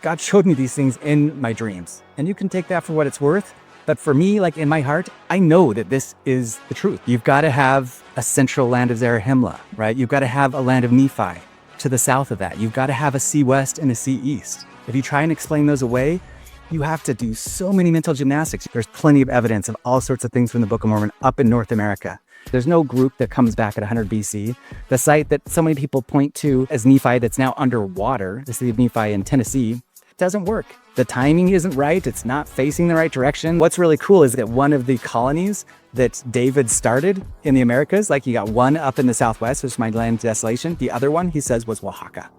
God showed me these things in my dreams. And you can take that for what it's worth. But for me, like in my heart, I know that this is the truth. You've got to have a central land of Zarahemla, right? You've got to have a land of Nephi to the south of that. You've got to have a sea west and a sea east. If you try and explain those away, you have to do so many mental gymnastics. There's plenty of evidence of all sorts of things from the Book of Mormon up in North America. There's no group that comes back at 100 BC. The site that so many people point to as Nephi that's now underwater, the city of Nephi in Tennessee, doesn't work. The timing isn't right. It's not facing the right direction. What's really cool is that one of the colonies that David started in the Americas, like you got one up in the Southwest, which is my land of desolation. The other one, he says, was Oaxaca.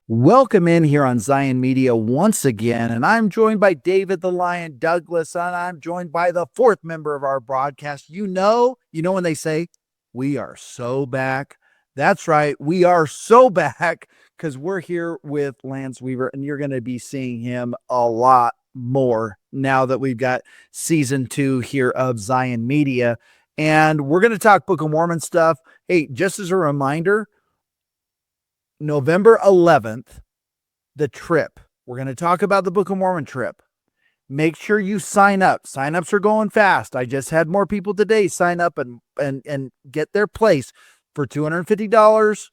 Welcome in here on Zion Media once again, and I'm joined by David the Lion Douglas, and I'm joined by the fourth member of our broadcast. You know when they say, we are so back. That's right, we are so back because we're here with Lance Weaver, and you're going to be seeing him a lot more now that we've got season 2 here of Zion Media, and we're going to talk Book of Mormon stuff. Hey, just as a reminder, November 11th, the trip. We're going to talk about the Book of Mormon trip. Make sure you sign up. Signups are going fast. I just had more people today sign up and get their place for $250.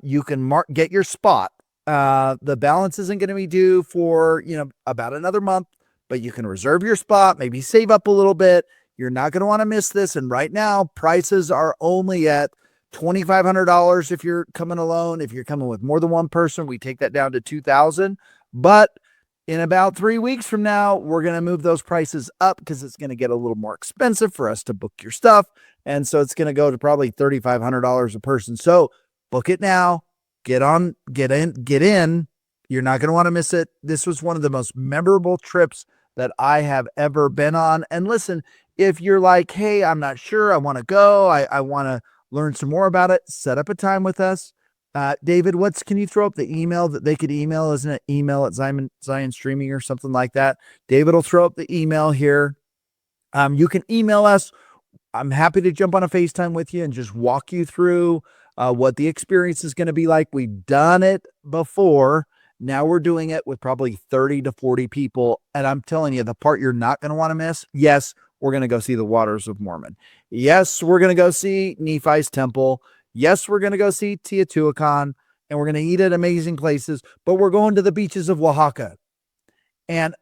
You can get your spot. The balance isn't going to be due for, about another month, but you can reserve your spot, maybe save up a little bit. You're not going to want to miss this. And right now, prices are only at $2,500 if you're coming alone. If you're coming with more than one person, we take that down to $2,000. But in about 3 weeks from now, we're going to move those prices up because it's going to get a little more expensive for us to book your stuff. And so it's going to go to probably $3,500 a person. So book it now, get in. You're not going to want to miss it. This was one of the most memorable trips that I have ever been on. And listen, if you're like, hey, I'm not sure, I want to go, I want to learn some more about it, set up a time with us. David, can you throw up the email that they could email? Isn't it email at Zion Streaming or something like that? David will throw up the email here. You can email us. I'm happy to jump on a FaceTime with you and just walk you through what the experience is going to be like. We've done it before. Now we're doing it with probably 30 to 40 people. And I'm telling you, the part you're not going to want to miss, yes, we're going to go see the Waters of Mormon. Yes, we're going to go see Nephi's temple. Yes, we're going to go see Teotihuacan, and we're going to eat at amazing places, but we're going to the beaches of Oaxaca. And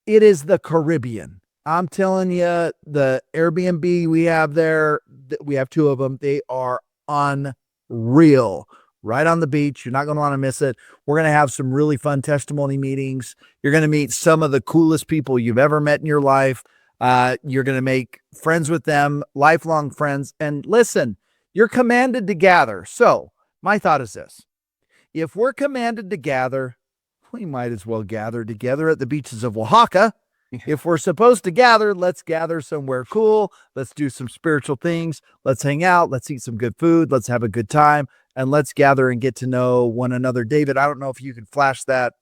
it is the Caribbean. I'm telling you, the Airbnb we have there, we have 2 of them. They are unreal. Right on the beach. You're not going to want to miss it. We're going to have some really fun testimony meetings. You're going to meet some of the coolest people you've ever met in your life. You're going to make friends with them, lifelong friends. And listen, you're commanded to gather. So my thought is this: if we're commanded to gather, we might as well gather together at the beaches of Oaxaca. If we're supposed to gather, let's gather somewhere cool. Let's do some spiritual things. Let's hang out. Let's eat some good food. Let's have a good time. And let's gather and get to know one another. David, I don't know if you can flash that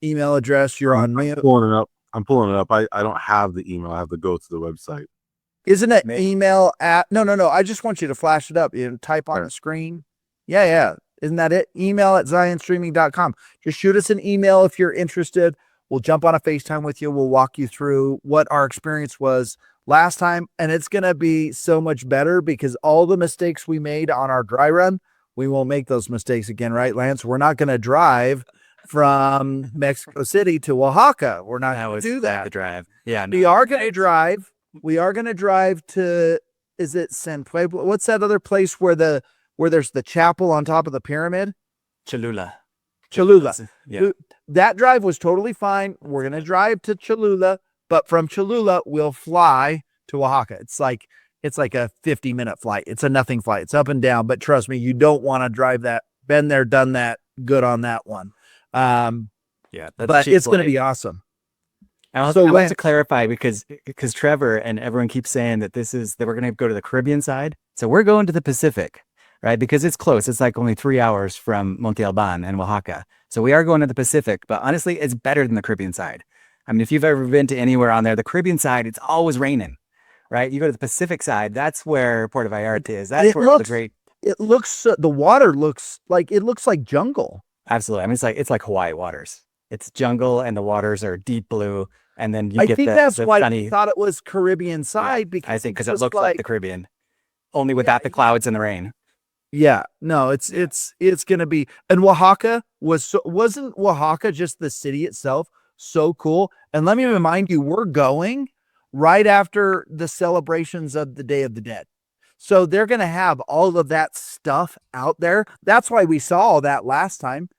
email address. You're on me. I'm pulling it up. I don't have the email. I have to go to the website. Isn't it email at... No. I just want you to flash it up. Type on the screen. Yeah. Isn't that it? Email at zionstreaming.com. Just shoot us an email if you're interested. We'll jump on a FaceTime with you. We'll walk you through what our experience was last time. And it's going to be so much better because all the mistakes we made on our dry run, we won't make those mistakes again, right, Lance? We're not going to drive from Mexico City to Oaxaca. We're not going to do that. Drive. Yeah. No. We are going to drive. We are going to drive to, is it San Pueblo? What's that other place where there's the chapel on top of the pyramid? Cholula. Yeah. That drive was totally fine. We're going to drive to Cholula, but from Cholula, we'll fly to Oaxaca. It's like it's like a 50-minute flight. It's a nothing flight. It's up and down, but trust me, you don't want to drive that. Been there, done that. Good on that one. Yeah, But it's going to be awesome. I want to clarify because Trevor and everyone keeps saying that we're going to go to the Caribbean side. So we're going to the Pacific, right? Because it's close. It's like only 3 hours from Monte Alban and Oaxaca. So we are going to the Pacific, but honestly, it's better than the Caribbean side. I mean, if you've ever been to anywhere on there, the Caribbean side, it's always raining, right? You go to the Pacific side, that's where Puerto Vallarta is. That's where the great. It looks, the water looks like jungle. Absolutely. I mean, it's like Hawaii waters. It's jungle and the waters are deep blue. And then I think that's why I thought it was Caribbean side, because I think because it looks like the Caribbean, only without the clouds and the rain. Yeah, no, it's going to be. And Oaxaca wasn't Oaxaca just the city itself so cool? And let me remind you, we're going right after the celebrations of the Day of the Dead. So they're going to have all of that stuff out there. That's why we saw all that last time,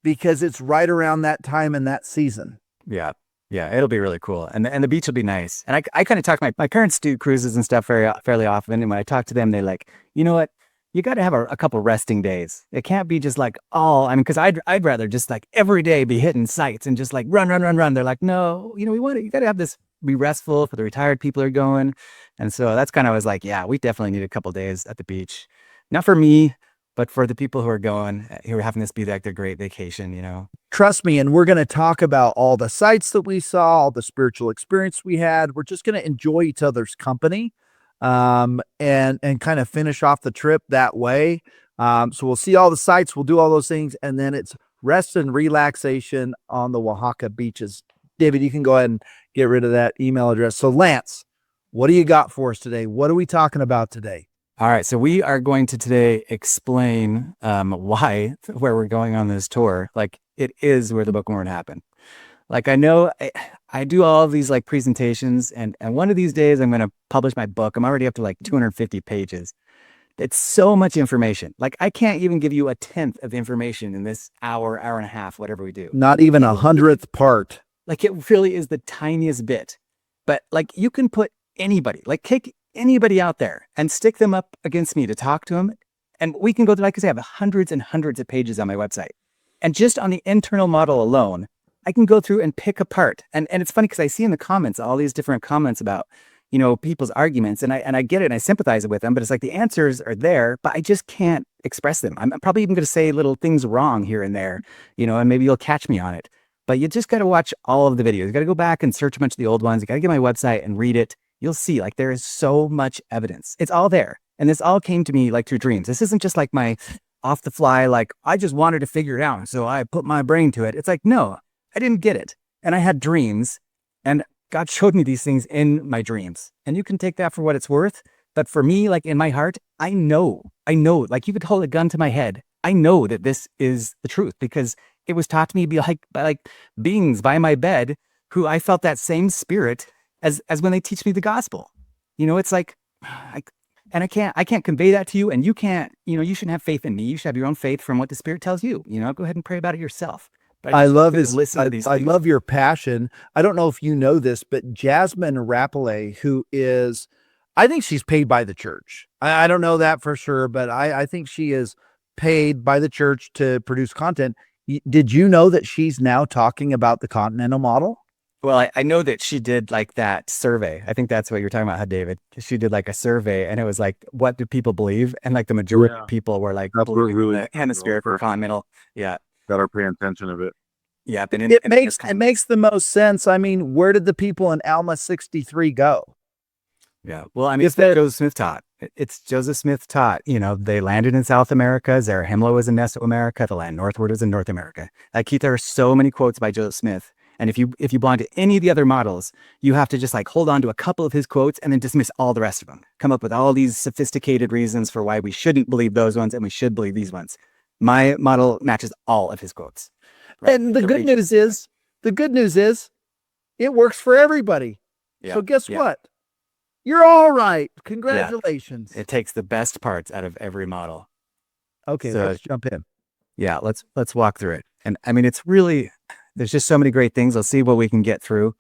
because it's right around that time in that season. Yeah. Yeah, it'll be really cool. And the beach will be nice. And I kind of talk, my parents do cruises and stuff fairly often. And when I talk to them, they're like, you know what? You got to have a couple resting days. It can't be just like, because I'd rather just like every day be hitting sites and just like run. They're like, no, you got to have this, be restful for the retired people who are going. And so that's kind of, I was like, yeah, we definitely need a couple days at the beach. Not for me, but for the people who are going, who are having this be like their great vacation, Trust me, and we're going to talk about all the sites that we saw, all the spiritual experience we had. We're just going to enjoy each other's company, and kind of finish off the trip that way. So we'll see all the sites, we'll do all those things, and then it's rest and relaxation on the Oaxaca beaches. David, you can go ahead and get rid of that email address. So Lance, what do you got for us today? What are we talking about today? All right, so we are going to today explain where we're going on this tour. Like, it is where the Book of Mormon happened. Like, I know I do all of these like presentations, and one of these days I'm going to publish my book. I'm already up to like 250 pages. It's so much information. Like, I can't even give you a tenth of information in this hour and a half, whatever we do. Not even 100th part. Like, it really is the tiniest bit. But like, you can put anybody, like take anybody out there and stick them up against me to talk to them. And we can go through, like I say, I have hundreds and hundreds of pages on my website. And just on the internal model alone, I can go through and pick apart. And it's funny because I see in the comments, all these different comments about, people's arguments, and I get it and I sympathize with them, but it's like the answers are there, but I just can't express them. I'm probably even going to say little things wrong here and there, and maybe you'll catch me on it. But you just got to watch all of the videos. You got to go back and search a bunch of the old ones. You got to get my website and read it. You'll see, like, there is so much evidence. It's all there. And this all came to me like through dreams. This isn't just like my off the fly, like, I just wanted to figure it out, so I put my brain to it. It's like, no, I didn't get it. And I had dreams, and God showed me these things in my dreams. And you can take that for what it's worth. But for me, like in my heart, I know, like you could hold a gun to my head. I know that this is the truth because it was taught to me by beings by my bed who I felt that same spirit as when they teach me the gospel. It's like, I can't convey that to you, and you can't, you shouldn't have faith in me. You should have your own faith from what the Spirit tells you. Go ahead and pray about it yourself. But I love love your passion. I don't know if you know this, but Jasmine Rappelet, who is, I think she's paid by the church. I don't know that for sure, but I think she is paid by the church to produce content. Did you know that she's now talking about the Continental model? Well, I know that she did like that survey. I think that's what you're talking about, huh, David? She did like a survey, and it was like, what do people believe? And like the majority of people were like, believing the hemisphere for Continental. Yeah. Got to pay attention of it. Yeah. It makes the most sense. I mean, where did the people in Alma 63 go? Yeah. Well, I mean, it's what Joseph Smith taught. It's Joseph Smith taught, they landed in South America. Zarahemla was in Mesoamerica. The land northward was in North America. Like, there are so many quotes by Joseph Smith. And if you belong to any of the other models, you have to just like hold on to a couple of his quotes and then dismiss all the rest of them. Come up with all these sophisticated reasons for why we shouldn't believe those ones and we should believe these ones. My model matches all of his quotes. Right? And the good news is it works for everybody. Yeah. So guess what? You're all right. Congratulations. Yeah. It takes the best parts out of every model. Okay, so let's jump in. Yeah, let's walk through it. And I mean, it's really, there's just so many great things. Let's see what we can get through.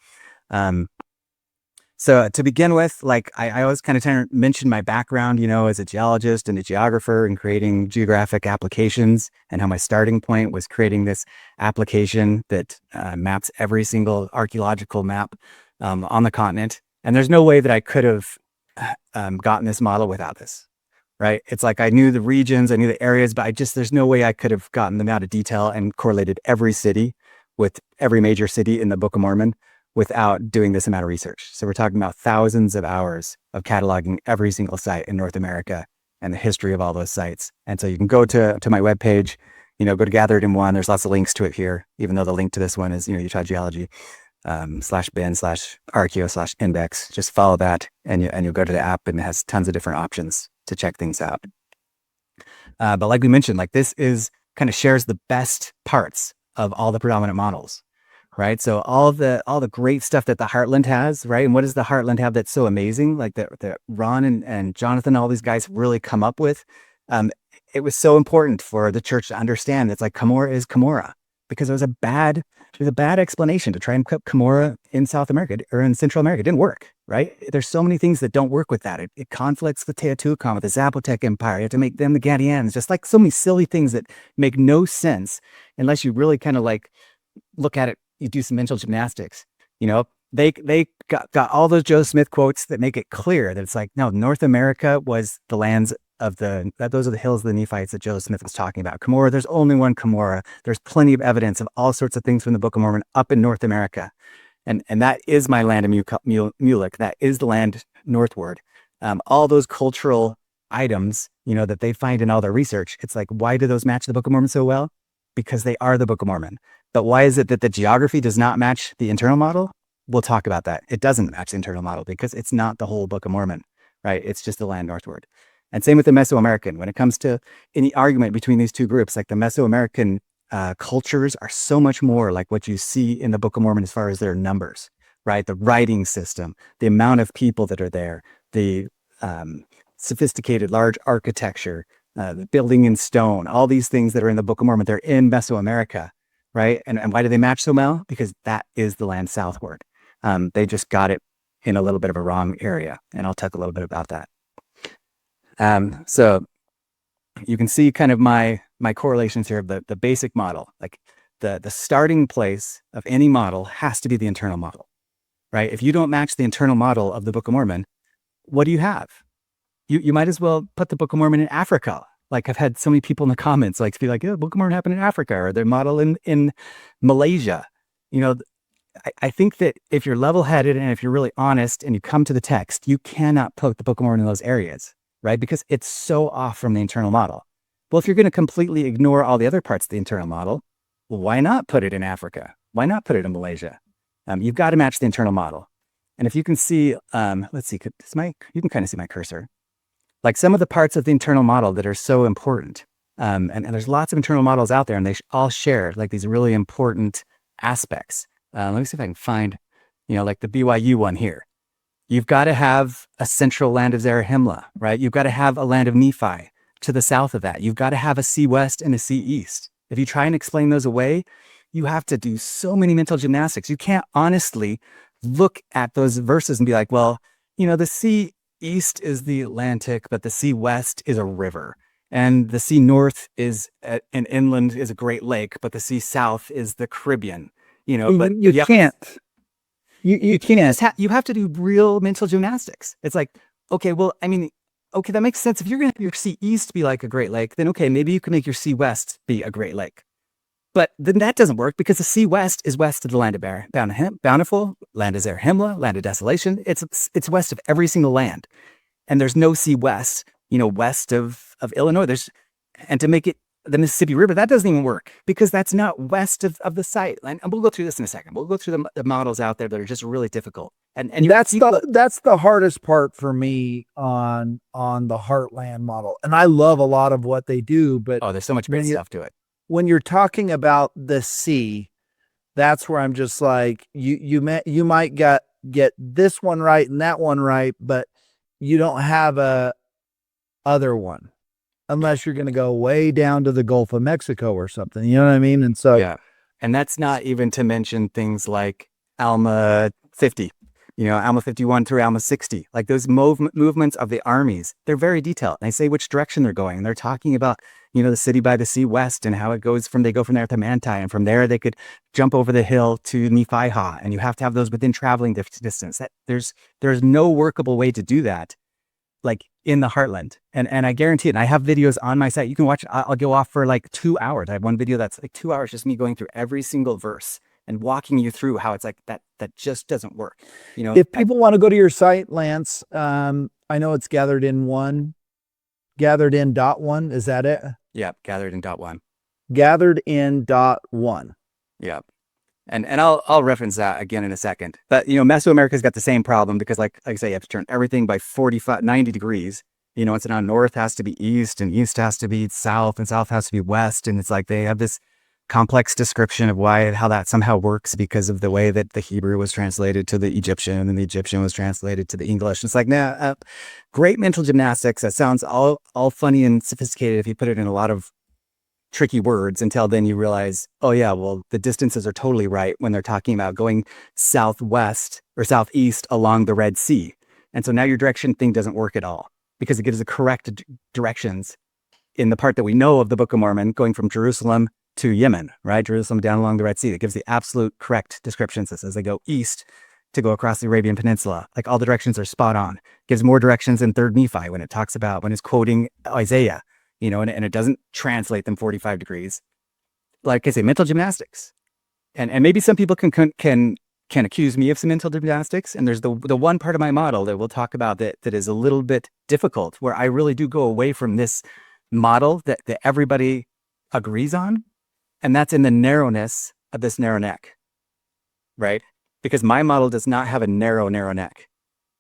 So to begin with, like I always kind of mention my background, as a geologist and a geographer and creating geographic applications, and how my starting point was creating this application that maps every single archaeological map on the continent. And there's no way that I could have gotten this model without this, right? It's like I knew the regions, I knew the areas, but there's no way I could have gotten them out of detail and correlated every city with every major city in the Book of Mormon without doing this amount of research. So we're talking about thousands of hours of cataloging every single site in North America and the history of all those sites. And so you can go to my webpage, go to Gather It in One. There's lots of links to it here, even though the link to this one is, Utah Geology /bin/archeo/index. Just follow that and you'll go to the app, and it has tons of different options to check things out. But like we mentioned, like this is kind of shares the best parts of all the predominant models, right? So all the great stuff that the Heartland has, right? And what does the Heartland have that's so amazing? Like that Ron and Jonathan, all these guys really come up with. It was so important for the church to understand it's like Cumorah is Cumorah, because it was a bad explanation to try and put Cumorah in South America or in Central America. It didn't work, right? There's so many things that don't work with that. It conflicts with Teotihuacan, with the Zapotec Empire. You have to make them the Gadians, just like so many silly things that make no sense unless you really kind of like look at it. You do some mental gymnastics. They got all those Joe Smith quotes that make it clear that it's like, no, North America was the lands of those are the hills of the Nephites that Joe Smith was talking about. Cumorah, there's only one Cumorah. There's plenty of evidence of all sorts of things from the Book of Mormon up in North America. And that is my land of Mulek. That is the land northward. All those cultural items, that they find in all their research. It's like, why do those match the Book of Mormon so well? Because they are the Book of Mormon. But why is it that the geography does not match the internal model? We'll talk about that. It doesn't match the internal model because it's not the whole Book of Mormon, right? It's just the land northward. And same with the Mesoamerican. When it comes to any argument between these two groups, like the Mesoamerican cultures are so much more like what you see in the Book of Mormon as far as their numbers, right? The writing system, the amount of people that are there, the sophisticated large architecture, the building in stone, all these things that are in the Book of Mormon, they're in Mesoamerica, right? And why do they match so well? Because that is the land southward. They just got it in a little bit of a wrong area. And I'll talk a little bit about that. So you can see kind of my correlations here of the basic model. Like the starting place of any model has to be the internal model, right? If you don't match the internal model of the Book of Mormon, what do you have? You might as well put the Book of Mormon in Africa. Like I've had so many people in the comments like to be like, yeah, Book of Mormon happened in Africa, or their model in Malaysia. I think that if you're level-headed and if you're really honest and you come to the text, you cannot put the Book of Mormon in those areas, right? Because it's so off from the internal model. Well, if you're going to completely ignore all the other parts of the internal model, well, why not put it in Africa? Why not put it in Malaysia? You've got to match the internal model. And if you can see, let's see, you can kind of see my cursor. Like some of the parts of the internal model that are so important. And there's lots of internal models out there, and they all share like these really important aspects. Let me see if I can find, like the BYU one here. You've got to have a central land of Zarahemla, right? You've got to have a land of Nephi to the south of that. You've got to have a sea west and a sea east. If you try and explain those away, you have to do so many mental gymnastics. You can't honestly look at those verses and be like, well, the sea east is the Atlantic, but the sea west is a river. And the sea north is an inland is a Great Lake, but the sea south is the Caribbean. But you can't. You can't. You have to do real mental gymnastics. It's like, okay, that makes sense. If you're going to have your sea east be like a Great Lake, then okay, maybe you can make your sea west be a Great Lake. But then that doesn't work because the sea west is west of the land of Bountiful, land of Zarahemla, land of Desolation. It's west of every single land. And there's no sea west, west of Illinois. And to make it the Mississippi River, that doesn't even work because that's not west of the site. And we'll go through this in a second. We'll go through the models out there that are just really difficult. And that's the hardest part for me on the Heartland model. And I love a lot of what they do, but there's so much great stuff to it. When you're talking about the sea, that's where I'm just like, you might get this one right and that one right, but you don't have a other one unless you're going to go way down to the Gulf of Mexico or something. You know what I mean? And so, yeah. And that's not even to mention things like Alma 50, Alma 51 through Alma 60, like those movements of the armies, they're very detailed. And they say which direction they're going. And they're talking about, the city by the sea west and how it goes they go from there to Manti. And from there, they could jump over the hill to Nephi. And you have to have those within traveling distance. There's no workable way to do that, like in the heartland. And I guarantee it. And I have videos on my site. You can watch. I'll go off for like 2 hours. I have one video that's like 2 hours, just me going through every single verse and walking you through how it's like that just doesn't work. If people want to go to your site, Lance, I know it's gathered in .1. Is that it? Yeah, gathered in .1. Gathered in .1. Yeah. And I'll reference that again in a second. But Mesoamerica's got the same problem because like I say, you have to turn everything by 90 degrees. It's now north has to be east, and east has to be south, and south has to be west. And it's like they have this complex description of how that somehow works because of the way that the Hebrew was translated to the Egyptian and the Egyptian was translated to the English. It's like, great mental gymnastics. That sounds all funny and sophisticated if you put it in a lot of tricky words, until then you realize, oh yeah, well, the distances are totally right when they're talking about going southwest or southeast along the Red Sea. And so now your direction thing doesn't work at all because it gives the correct directions in the part that we know of the Book of Mormon, going from Jerusalem to Yemen, right? Jerusalem down along the Red Sea. It gives the absolute correct descriptions. It says they go east to go across the Arabian Peninsula. Like all the directions are spot on. It gives more directions in 3rd Nephi when it's quoting Isaiah, and it doesn't translate them 45 degrees. Like I say, mental gymnastics. And maybe some people can accuse me of some mental gymnastics. And there's the one part of my model that we'll talk about that is a little bit difficult, where I really do go away from this model that everybody agrees on. And that's in the narrowness of this narrow neck, right? Because my model does not have a narrow neck.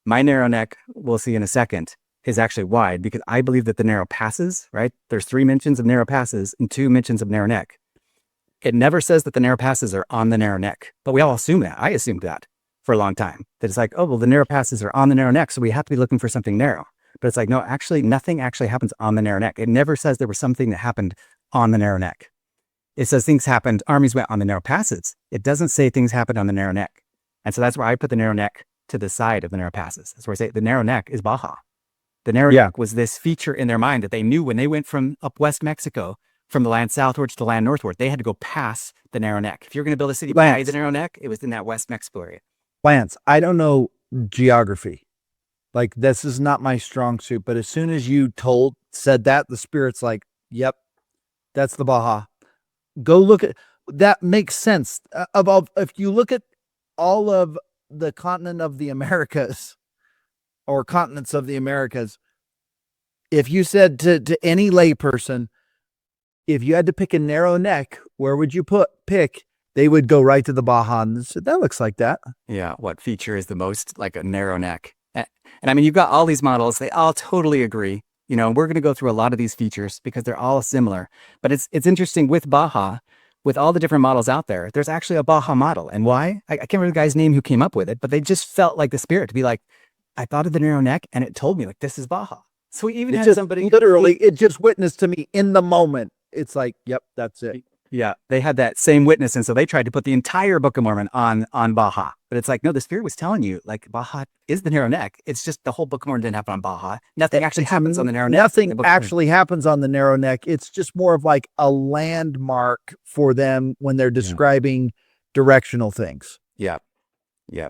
My narrow neck, we'll see in a second, is actually wide because I believe that the narrow passes, right? There's 3 mentions of narrow passes and 2 mentions of narrow neck. It never says that the narrow passes are on the narrow neck, but we all assume that. I assumed that for a long time, that it's like, oh, well, the narrow passes are on the narrow neck, so we have to be looking for something narrow. But it's like, no, actually, nothing actually happens on the narrow neck. It never says there was something that happened on the narrow neck. It says things happened, armies went on the narrow passes. It doesn't say things happened on the narrow neck. And so that's where I put the narrow neck to the side of the narrow passes. That's where I say the narrow neck is Baja. The narrow neck was this feature in their mind that they knew when they went from up west Mexico, from the land southward to the land northward, they had to go past the narrow neck. If you're going to build a city by the narrow neck, it was in that west Mexico area. Lance, I don't know geography. Like, this is not my strong suit, but as soon as you said that, the Spirit's like, yep, that's the Baja. Go look at that. Makes sense. If you look at all of the continent of the Americas or continents of the Americas, if you said to any layperson, if you had to pick a narrow neck, where would you pick? They would go right to the Baja and say, that looks like that. Yeah. What feature is the most like a narrow neck? And I mean, you've got all these models. They all totally agree. We're going to go through a lot of these features because they're all similar. But it's interesting with Baja, with all the different models out there, there's actually a Baja model. And why? I can't remember the guy's name who came up with it, but they just felt like the Spirit to be like, I thought of the narrow neck and it told me like, this is Baja. So we even had somebody literally, it just witnessed to me in the moment. It's like, yep, that's it. Yeah, they had that same witness. And so they tried to put the entire Book of Mormon on Baja. But it's like, no, the Spirit was telling you, like, Baja is the narrow neck. It's just the whole Book of Mormon didn't happen on Baja. Nothing actually happens on the narrow neck. Nothing actually happens on the narrow neck. It's just more of like a landmark for them when they're describing directional things. Yeah. Yeah.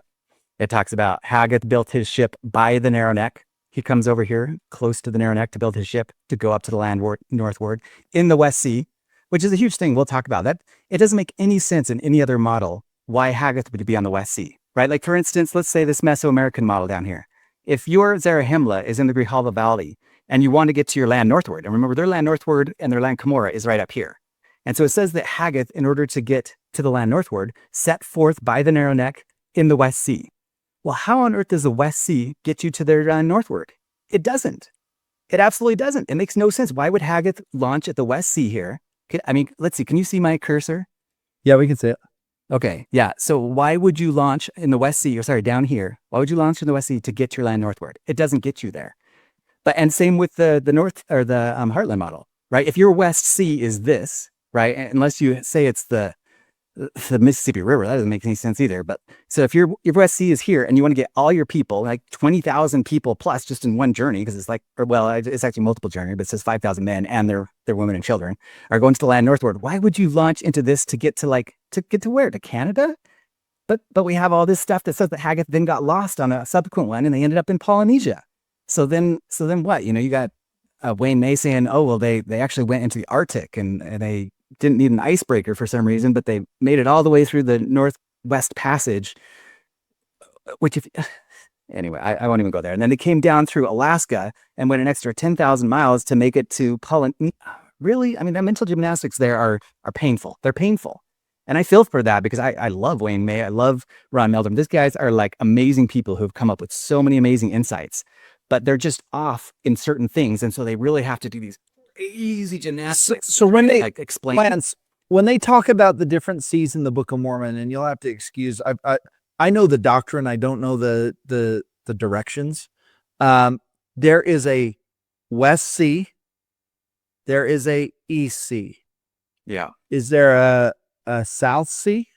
It talks about Haggith built his ship by the narrow neck. He comes over here close to the narrow neck to build his ship to go up to the land northward in the West Sea, which is a huge thing. We'll talk about that. It doesn't make any sense in any other model why Haggith would be on the West Sea, right? Like, for instance, let's say this Mesoamerican model down here. If your Zarahemla is in the Grijalva Valley and you want to get to your land northward, and remember their land northward and their land Cumorah is right up here. And so it says that Haggith, in order to get to the land northward, set forth by the narrow neck in the West Sea. Well, how on earth does the West Sea get you to their northward? It doesn't. It absolutely doesn't. It makes no sense. Why would Haggith launch at the West Sea here? Let's see. Can you see my cursor? Yeah, we can see it. Okay. Yeah. So why would you launch in the West Sea, down here? Why would you launch in the West Sea to get your land northward? It doesn't get you there. And same with the North or the Heartland model, right? If your West Sea is this, right? Unless you say it's the the Mississippi River. That doesn't make any sense either. But so if your West Sea is here and you want to get all your people, like 20,000 people plus just in one journey, because it's like, or well, it's actually multiple journey, but it says 5,000 men and their women and children are going to the land northward. Why would you launch into this to get to where? To Canada? But we have all this stuff that says that Haggith then got lost on a subsequent one and they ended up in Polynesia. So then what? You got Wayne May saying, oh, well, they actually went into the Arctic and they didn't need an icebreaker for some reason, but they made it all the way through the Northwest Passage, which anyway, I won't even go there. And then they came down through Alaska and went an extra 10,000 miles to make it to Polynesia. Really? I mean, the mental gymnastics there are painful. They're painful. And I feel for that because I love Wayne May. I love Ron Meldrum. These guys are like amazing people who've come up with so many amazing insights, but they're just off in certain things. And so they really have to do these easy gymnastics. So when they explain, Lance, when they talk about the different seas in the Book of Mormon, and you'll have to excuse, I know the doctrine, I don't know the directions. There is a West Sea, there is a East Sea. Yeah. Is there a South Sea?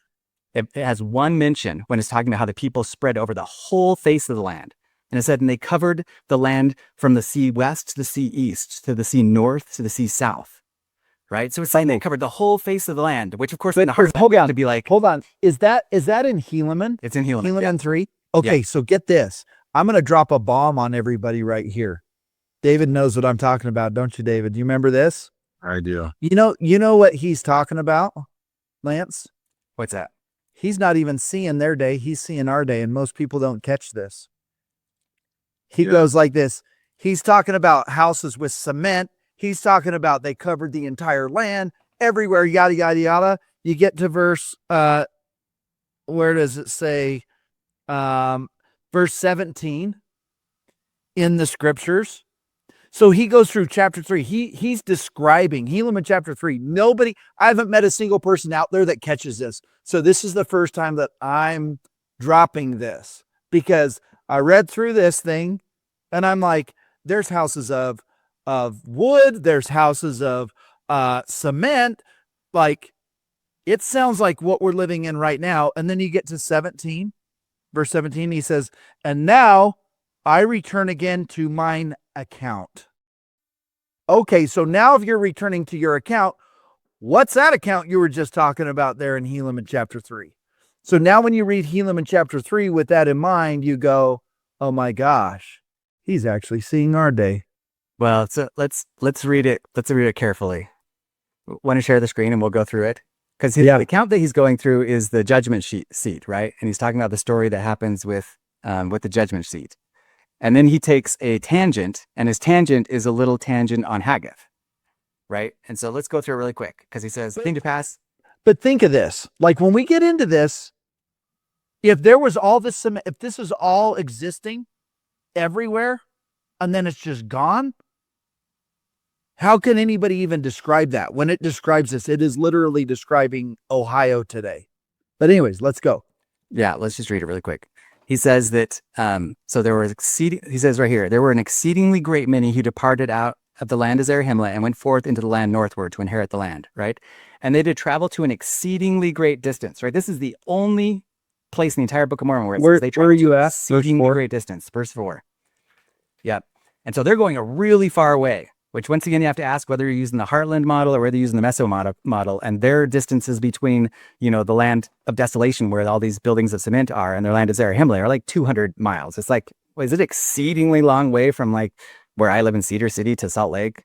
It has one mention when it's talking about how the people spread over the whole face of the land. And it said, and they covered the land from the sea west to the sea east, to the sea north, to the sea south. Right? So it's saying they covered the whole face of the land, which of course, hold on to be like, hold on. Is that in Helaman? It's in Helaman. Helaman 3? Okay, So get this. I'm going to drop a bomb on everybody right here. David knows what I'm talking about, don't you, David? Do you remember this? I do. You know what he's talking about, Lance? What's that? He's not even seeing their day. He's seeing our day, and most people don't catch this. He goes like this. He's talking about houses with cement. He's talking about they covered the entire land, everywhere, yada, yada, yada. You get to verse, where does it say? Verse 17 in the scriptures. So he goes through chapter 3. He's describing Helaman chapter 3. I haven't met a single person out there that catches this. So this is the first time that I'm dropping this because I read through this thing and I'm like, there's houses of wood. There's houses of cement. Like, it sounds like what we're living in right now. And then you get to 17, verse 17, he says, and now I return again to mine account. Okay, so now if you're returning to your account, what's that account you were just talking about there in Helaman chapter 3? So now when you read Helaman chapter 3 with that in mind, you go, oh my gosh, he's actually seeing our day. Well, so let's read it. Let's read it carefully. Want to share the screen and we'll go through it? Because the account that he's going through is the judgment seat, right? And he's talking about the story that happens with the judgment seat. And then he takes a tangent, and his tangent is a little tangent on Haggith, right? And so let's go through it really quick, because he says, thing to pass. But think of this. Like, when we get into this, if there was all this, if this is all existing everywhere, and then it's just gone, how can anybody even describe that? When it describes this, it is literally describing Ohio today. But anyways, let's go. Yeah, let's just read it really quick. He says that, so there was he says right here, there were an exceedingly great many who departed out of the land of Zarahemla and went forth into the land northward to inherit the land, right? And they did travel to an exceedingly great distance, right? This is the only place in the entire Book of Mormon where it says they traveled where are you at? exceedingly great distance, verse 4. Yep. And so they're going a really far away, which once again, you have to ask whether you're using the Heartland model or whether you're using the Meso model, and their distances between, the land of desolation where all these buildings of cement are and their land of Zarahemla are like 200 miles. It's like, is it exceedingly long way from like where I live in Cedar City to Salt Lake,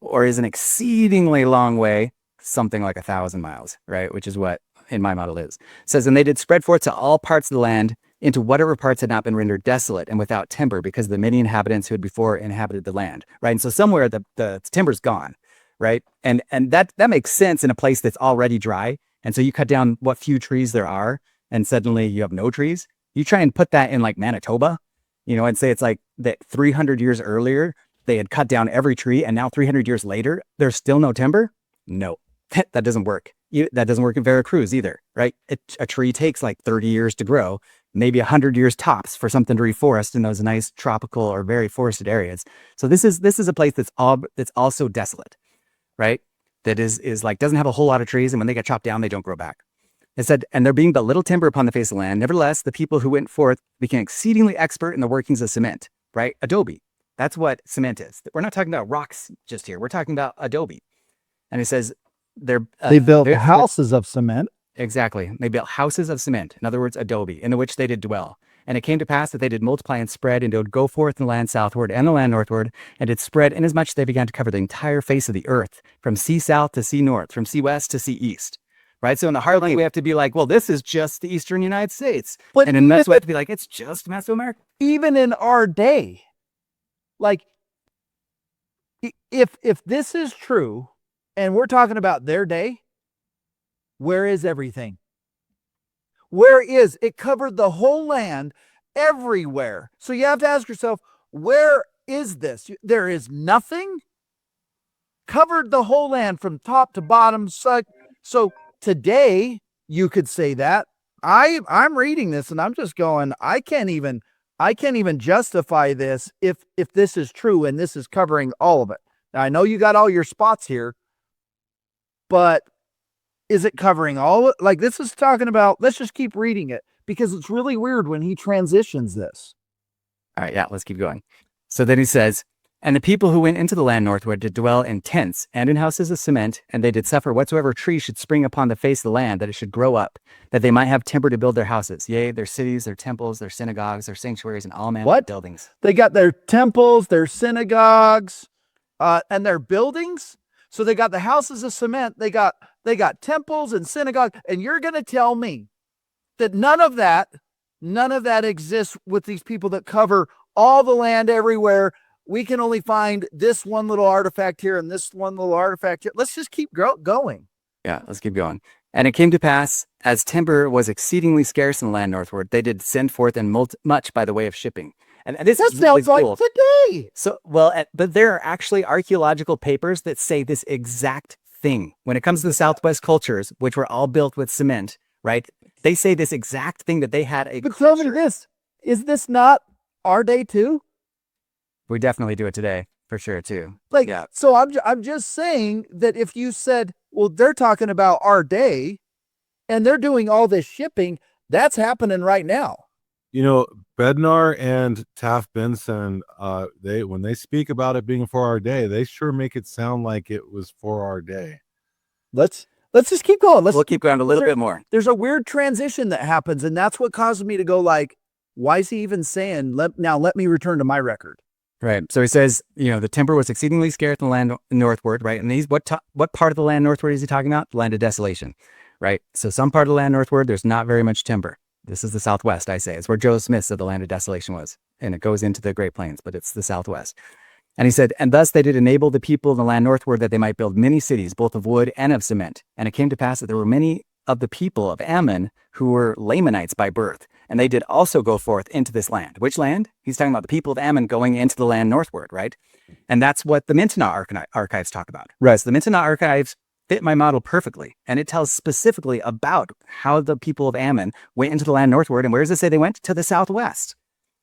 or is an exceedingly long way something like 1,000 miles, right? Which is what in my model is. It says, and they did spread forth to all parts of the land into whatever parts had not been rendered desolate and without timber because of the many inhabitants who had before inhabited the land, right? And so somewhere the timber's gone, right? And that makes sense in a place that's already dry. And so you cut down what few trees there are and suddenly you have no trees. You try and put that in like Manitoba, and say it's like that 300 years earlier, they had cut down every tree and now 300 years later, there's still no timber. No, that doesn't work. That doesn't work in Veracruz either, right? A tree takes like 30 years to grow. Maybe 100 years tops for something to reforest in those nice tropical or very forested areas. So this is a place that's also desolate, right? That is like doesn't have a whole lot of trees, and when they get chopped down, they don't grow back. It said, and there being but little timber upon the face of the land, nevertheless, the people who went forth became exceedingly expert in the workings of cement, right? Adobe. That's what cement is. We're not talking about rocks just here. We're talking about adobe. And it says they built houses of cement. Exactly. They built houses of cement, in other words, adobe, in which they did dwell. And it came to pass that they did multiply and spread, and they would go forth in the land southward and the land northward, and did spread, inasmuch they began to cover the entire face of the earth, from sea south to sea north, from sea west to sea east. Right? So in the heartland, we have to be like, well, this is just the eastern United States. But and in Mesoamerica, we have to be like, it's just Mesoamerica. Even in our day, like, if this is true, and we're talking about their day, where is everything? Where is it? Covered the whole land everywhere. So you have to ask yourself, where is this? There is nothing. Covered the whole land from top to bottom. So today you could say that. I'm reading this and I'm just going, I can't even justify this if this is true and this is covering all of it. Now I know you got all your spots here, but is it covering all of it? Like, this is talking about, let's just keep reading it because it's really weird when he transitions this. All right, yeah, let's keep going. So then he says, and the people who went into the land northward did dwell in tents and in houses of cement, and they did suffer whatsoever tree should spring upon the face of the land, that it should grow up, that they might have timber to build their houses, yea, their cities, their temples, their synagogues, their sanctuaries, and all manner of buildings. They got their temples, their synagogues, and their buildings. So they got the houses of cement, they got temples and synagogues, and you're going to tell me that none of that exists with these people that cover all the land everywhere. We can only find this one little artifact here and this one little artifact here. Let's just keep going. Yeah, let's keep going. And it came to pass, as timber was exceedingly scarce in the land northward, they did send forth and much by the way of shipping. And this sounds really like cool. Today. So, but there are actually archaeological papers that say this exact thing. When it comes to the Southwest cultures, which were all built with cement, right? They say this exact thing that they had a But tell me this, is this not our day too? We definitely do it today, for sure, too. Like, yeah. So I'm just saying that if you said, well, they're talking about our day and they're doing all this shipping, that's happening right now. You know, Bednar and Taft Benson, when they speak about it being for our day, they sure make it sound like it was for our day. Let's just keep going. We'll keep going a little bit more. There's a weird transition that happens, and that's what causes me to go like, why is he even saying, let me return to my record? Right. So he says, the timber was exceedingly scarce in the land northward, right? And what part of the land northward is he talking about? The land of desolation, right? So some part of the land northward, there's not very much timber. This is the Southwest, I say. It's where Joseph Smith said the land of desolation was. And it goes into the Great Plains, but it's the Southwest. And he said, and thus they did enable the people in the land northward that they might build many cities, both of wood and of cement. And it came to pass that there were many of the people of Ammon who were Lamanites by birth. And they did also go forth into this land. Which land? He's talking about the people of Ammon going into the land northward, right? And that's what the Mintanah archives talk about. Right. So the Mintanah archives fit my model perfectly. And it tells specifically about how the people of Ammon went into the land northward. And where does it say they went? To the southwest,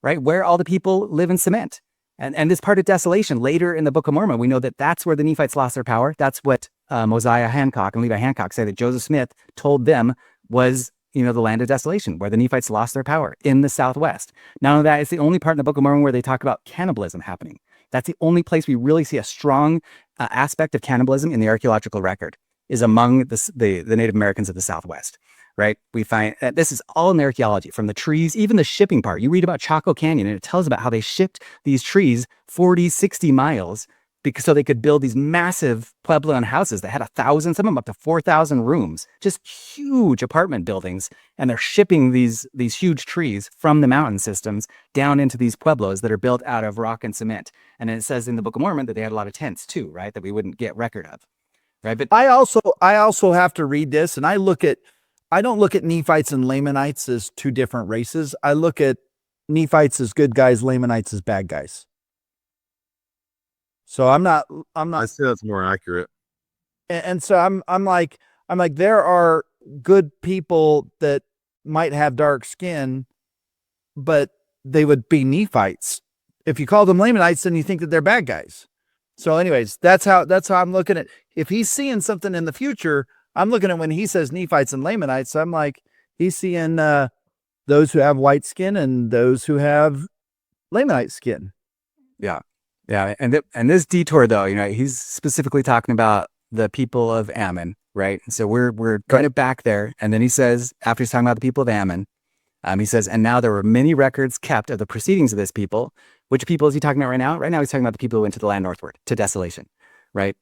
right? Where all the people live in cement. And this part of desolation, later in the Book of Mormon, we know that that's where the Nephites lost their power. That's what Mosiah Hancock and Levi Hancock say that Joseph Smith told them was, the land of desolation, where the Nephites lost their power in the southwest. Not only that, it's the only part in the Book of Mormon where they talk about cannibalism happening. That's the only place we really see a strong aspect of cannibalism in the archaeological record, is among the Native Americans of the Southwest, right? We find that this is all in the archaeology, from the trees, even the shipping part. You read about Chaco Canyon, and it tells about how they shipped these trees 40, 60 miles so they could build these massive Puebloan houses that had 1,000, some of them up to 4,000 rooms, just huge apartment buildings. And they're shipping these huge trees from the mountain systems down into these pueblos that are built out of rock and cement. And it says in the Book of Mormon that they had a lot of tents too, right? That we wouldn't get record of, right? But I also have to read this, and I don't look at Nephites and Lamanites as two different races. I look at Nephites as good guys, Lamanites as bad guys. So I'm not. I say that's more accurate. And so I'm like, there are good people that might have dark skin, but they would be Nephites. If you call them Lamanites, then you think that they're bad guys. So anyways, that's how I'm looking at, if he's seeing something in the future, I'm looking at when he says Nephites and Lamanites, I'm like, he's seeing those who have white skin and those who have Lamanite skin. Yeah. Yeah. And this detour though, he's specifically talking about the people of Ammon, right? So we're kind of back there. And then he says, after he's talking about the people of Ammon, he says, and now there were many records kept of the proceedings of this people. Which people is he talking about right now? Right now he's talking about the people who went to the land northward, to desolation, right?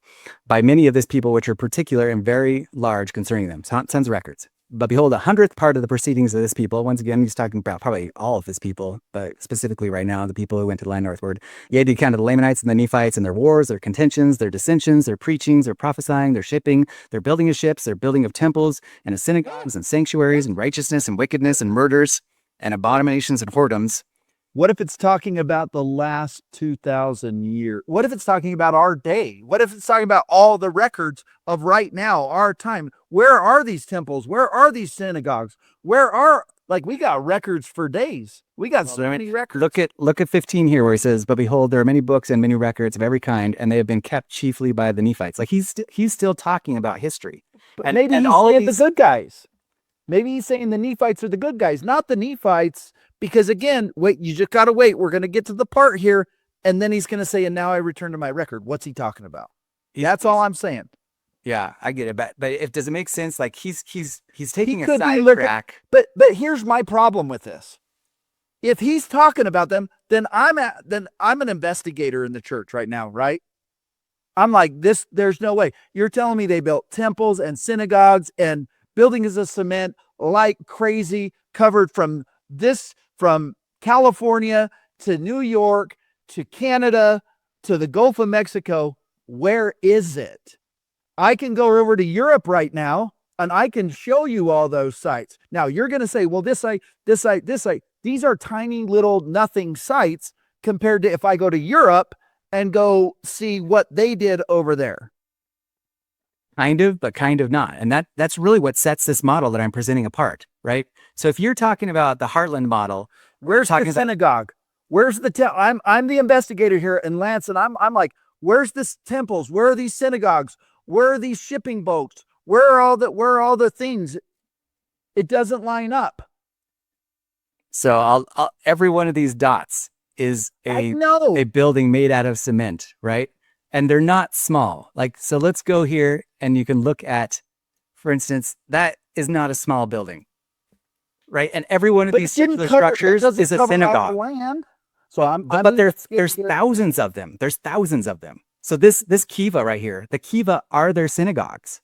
By many of this people, which are particular and very large concerning them. Tons of records. But behold, 100th part of the proceedings of this people, once again, he's talking about probably all of his people, but specifically right now, the people who went to the land northward. Yea, the account of the Lamanites and the Nephites and their wars, their contentions, their dissensions, their preachings, their prophesying, their shipping, their building of ships, their building of temples, and of synagogues and sanctuaries, and righteousness and wickedness and murders, and abominations and whoredoms. What if it's talking about the last 2,000 years? What if it's talking about our day? What if it's talking about all the records of right now, our time? Where are these temples? Where are these synagogues? We got records for days. We got so many records. Look at 15 here where he says, but behold, there are many books and many records of every kind, and they have been kept chiefly by the Nephites. Like he's still talking about history. But maybe he's saying the good guys. Maybe he's saying the Nephites are the good guys, not the Nephites. Because again, wait, you just got to wait. We're going to get to the part here. And then he's going to say, and now I return to my record. What's he talking about? That's all I'm saying. Yeah, I get it. But does it make sense? Like he's taking a side track. But here's my problem with this. If he's talking about them, then I'm an investigator in the church right now, right? I'm like, there's no way. You're telling me they built temples and synagogues and buildings of cement like crazy, covered from California to New York to Canada to the Gulf of Mexico. Where is it? I can go over to Europe right now and I can show you all those sites. Now you're going to say, well, this site. These are tiny little nothing sites compared to if I go to Europe and go see what they did over there. Kind of, but kind of not. And that's really what sets this model that I'm presenting apart, right? So if you're talking about the Heartland model, where's the synagogue? Where's the I'm the investigator here, and Lance, and I'm like, where's this temples? Where are these synagogues? Where are these shipping boats? Where are all the things? It doesn't line up. So I'll every one of these dots is a building made out of cement, right? And they're not small. Like, so let's go here and you can look at, for instance, that is not a small building, right? And every one of these circular structures is a synagogue. So but there's thousands of them. There's thousands of them. So this kiva right here, the kiva are their synagogues.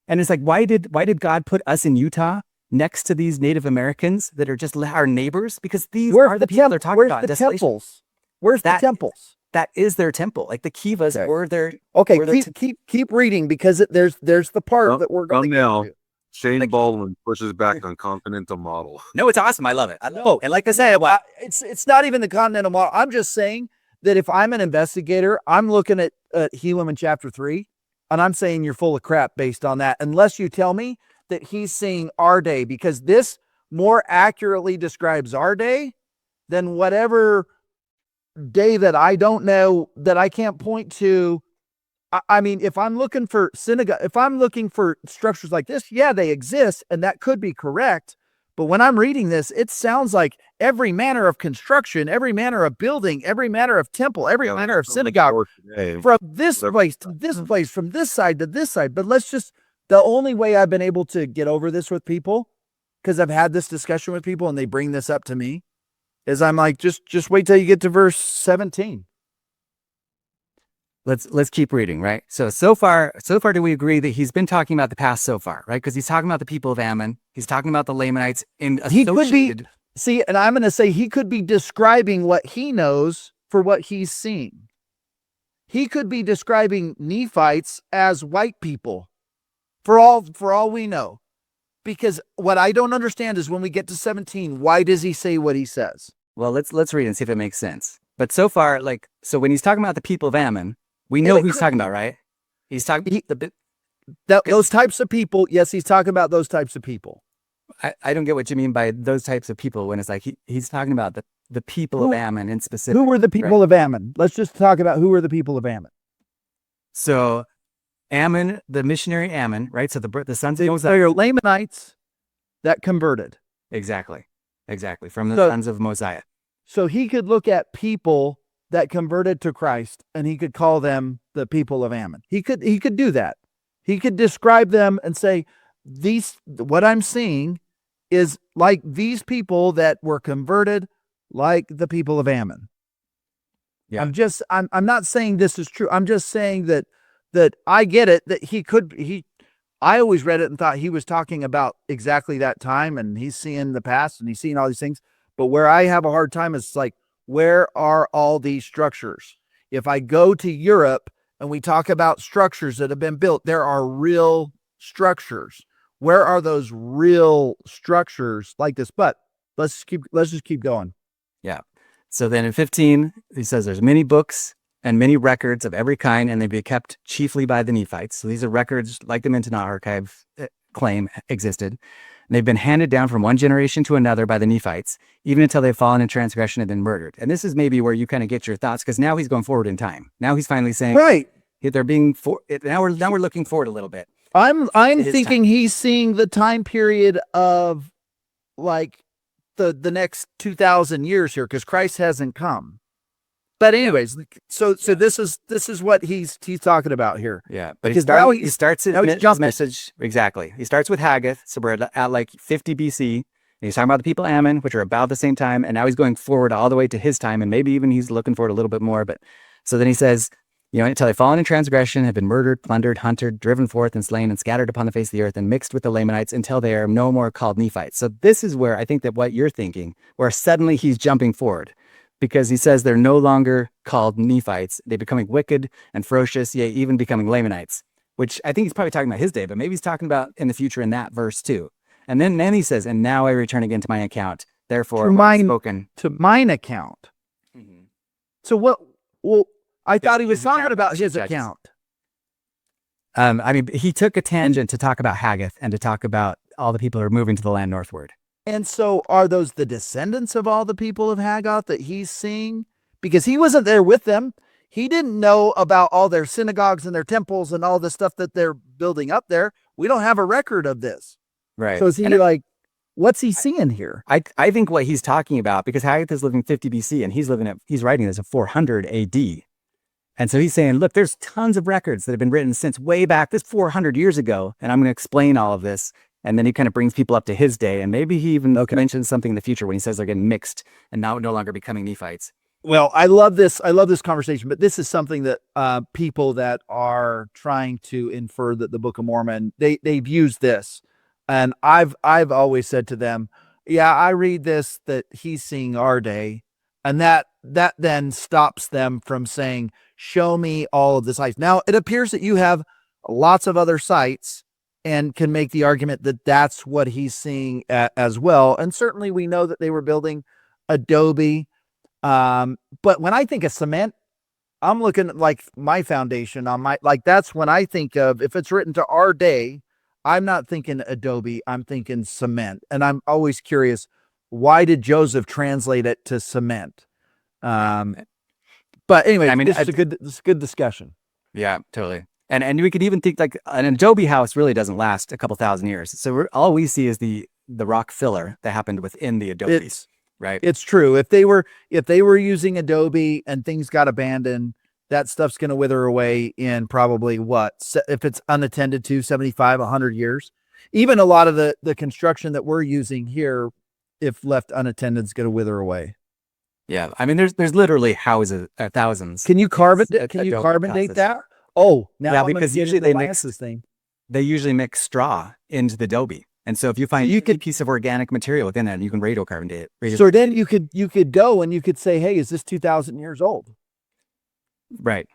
And it's like, why did God put us in Utah next to these Native Americans that are just our neighbors? Because these are the people they're talking about. Where's the temples? Where's the temples? That is their temple. Like the kivas were their. Okay, keep reading, because there's the part that we're going to now. Shane Baldwin pushes back on Continental model. No, it's awesome. I love it. I know. And like I said, it's not even the Continental model. I'm just saying that if I'm an investigator, I'm looking at Helaman chapter 3, and I'm saying you're full of crap based on that, unless you tell me that he's saying our day, because this more accurately describes our day than whatever day that I don't know, that I can't point to. I mean, if I'm looking for synagogue, if I'm looking for structures like this, yeah, they exist, and that could be correct. But when I'm reading this, it sounds like every manner of construction, every manner of building, every manner of temple, every manner of synagogue, from this place to this place, from this side to this side. But the only way I've been able to get over this with people, because I've had this discussion with people and they bring this up to me, is I'm like, just wait till you get to verse 17. Let's keep reading, right? So far do we agree that he's been talking about the past so far, right? Because he's talking about the people of Ammon. He's talking about the Lamanites he could be, and I'm going to say he could be describing what he knows for what he's seeing. He could be describing Nephites as white people for all we know. Because what I don't understand is when we get to 17, why does he say what he says? Well, let's read and see if it makes sense. But so far, so when he's talking about the people of Ammon, we know who he's talking about, right? He's talking those types of people. Yes, he's talking about those types of people. I don't get what you mean by those types of people when it's like he's talking about the people of Ammon in specific. Who were the people of Ammon? Let's just talk about who were the people of Ammon. So Ammon, the missionary Ammon, right? So the sons of They Mosiah. are Lamanites that converted. Exactly. From the So- sons of Mosiah. So he could look at people that converted to Christ and he could call them the people of Ammon. He could do that. He could describe them and say, what I'm seeing is like these people that were converted, like the people of Ammon. Yeah. I'm not saying this is true. I'm just saying that I get it, that I always read it and thought he was talking about exactly that time, and he's seeing the past and he's seeing all these things. But where I have a hard time is like, where are all these structures? If I go to Europe and we talk about structures that have been built, there are real structures. Where are those real structures like this? But let's just keep going. Yeah. So then in 15, he says there's many books and many records of every kind, and they be kept chiefly by the Nephites. So these are records like the Continental archive claim existed. And they've been handed down from one generation to another by the Nephites, even until they've fallen in transgression and been murdered. And this is maybe where you kind of get your thoughts, because now he's going forward in time. Now he's finally saying, Right. they're being now we're looking forward a little bit. I'm his thinking he's seeing the time period of like the next 2,000 years here, because Christ hasn't come. But anyways, so this is what he's talking about here. Yeah, but Because he starts his message exactly. He starts with Haggith, so we're at like 50 BC. And he's talking about the people of Ammon, which are about the same time, and now he's going forward all the way to his time, and maybe even he's looking forward a little bit more. But so then he says, until they fallen in transgression, have been murdered, plundered, hunted, driven forth, and slain, and scattered upon the face of the earth, and mixed with the Lamanites until they are no more called Nephites. So this is where I think that what you're thinking, where suddenly he's jumping forward, because he says they're no longer called Nephites. They're becoming wicked and ferocious, yea, even becoming Lamanites, which I think he's probably talking about his day, but maybe he's talking about in the future in that verse too. And then he says, and now I return again to my account. Therefore, To mine- spoken. To mine account. Mhm. So what? Well, I thought he was his talking account. about his Judges. account. I mean, he took a tangent to talk about Haggith and to talk about all the people who are moving to the land northward. And so are those the descendants of all the people of Haggoth that he's seeing? Because he wasn't there with them. He didn't know about all their synagogues and their temples and all the stuff that they're building up there. We don't have a record of this. Right. So is he like, what's he seeing here? I think what he's talking about, because Haggith is living 50 BC and he's writing this at 400 AD. And so he's saying, look, there's tons of records that have been written since way back, this 400 years ago, and I'm going to explain all of this. And then he kind of brings people up to his day, and maybe he even mentions something in the future when he says they're getting mixed and now no longer becoming Nephites. Well, I love this conversation, but this is something that people that are trying to infer that the Book of Mormon, they've used this. And I've always said to them, yeah, I read this, that he's seeing our day. And that then stops them from saying, show me all of the sites. Now, it appears that you have lots of other sites and can make the argument that that's what he's seeing as well. And certainly we know that they were building adobe. But when I think of cement, I'm looking at like my foundation on that's when I think of, if it's written to our day, I'm not thinking adobe, I'm thinking cement. And I'm always curious, why did Joseph translate it to cement? But anyway, I mean, this is a good discussion. Yeah, totally. And we could even think like an adobe house really doesn't last a couple thousand years. So all we see is the rock filler that happened within the adobes, right? It's true. If they were using adobe and things got abandoned, that stuff's going to wither away in probably if it's unattended to 75, 100 years. Even a lot of the construction that we're using here, if left unattended, is going to wither away. Yeah, I mean, there's literally thousands. Can you carbonate that? Oh, now yeah, because usually they mix this thing. They usually mix straw into the adobe, and so if you find a piece of organic material within that, you can radiocarbonate it. So then you could go and you could say, hey, is this 2,000 years old? Right.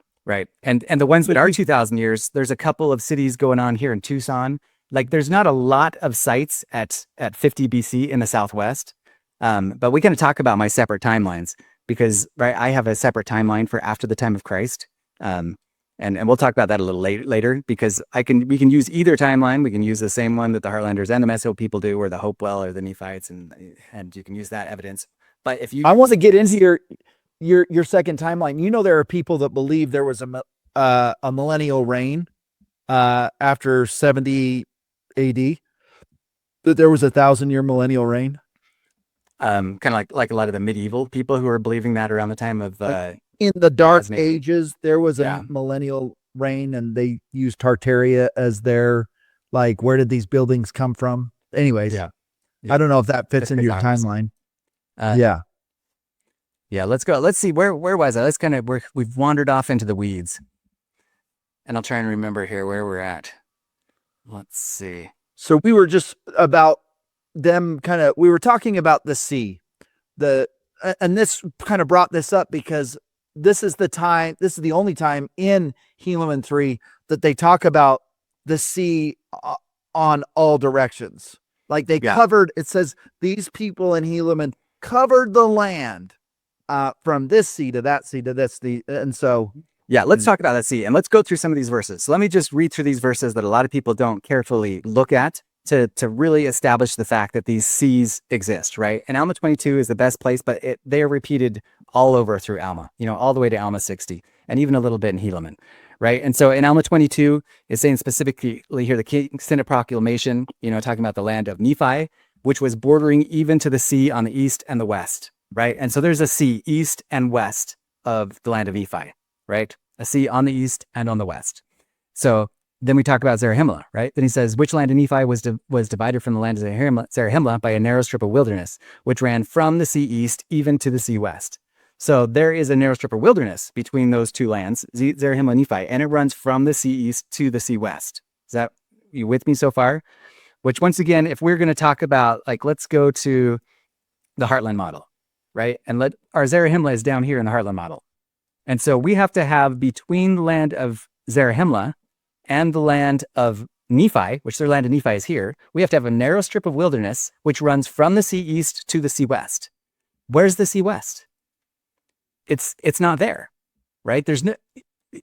And the ones that are 2,000 years, there's a couple of cities going on here in Tucson. Like there's not a lot of sites at 50 BC in the Southwest. But we can talk about my separate timelines because I have a separate timeline for after the time of Christ. And we'll talk about that a little later because we can use either timeline. We can use the same one that the Heartlanders and the Meso people do, or the Hopewell or the Nephites, and you can use that evidence. But I want to get into your second timeline. There are people that believe there was a millennial reign after 70 AD, that there was 1,000-year millennial reign. Kind of like a lot of the medieval people who were believing that around the time of In the Dark Cosmic. Ages, there was Yeah. a millennial reign, and they used Tartaria as their, like, where did these buildings come from? Anyways, Yeah. I don't know if that fits The into your Pygmies. timeline. Yeah, let's go. Let's see, where was I? Let's kind of, we've wandered off into the weeds. And I'll try and remember here where we're at. Let's see. So we were just about them we were talking about the sea. And this kind of brought this up because this is the only time in Helaman 3 that they talk about the sea on all directions. Like they covered, it says these people in Helaman covered the land from this sea to that sea to this sea. And so Yeah, let's talk about that sea, and let's go through some of these verses. So let me just read through these verses that a lot of people don't carefully look at to really establish the fact that these seas exist, right? And Alma 22 is the best place, but they are repeated all over through Alma, all the way to Alma 60, and even a little bit in Helaman, right? And so in Alma 22, it's saying specifically here, the King's Senate proclamation, talking about the land of Nephi, which was bordering even to the sea on the east and the west, right? And so there's a sea east and west of the land of Nephi, right? A sea on the east and on the west. So then we talk about Zarahemla, right? Then he says, which land of Nephi was divided from the land of Zarahemla by a narrow strip of wilderness, which ran from the sea east even to the sea west. So there is a narrow strip of wilderness between those two lands, Zarahemla and Nephi, and it runs from the sea east to the sea west. Is that, you with me so far? Which, once again, if we're going to talk about, like, let's go to the Heartland model, right? And our Zarahemla is down here in the Heartland model. And so we have to have between the land of Zarahemla and the land of Nephi, which their land of Nephi is here, we have to have a narrow strip of wilderness which runs from the sea east to the sea west. Where's the sea west? It's not there, right? There's no.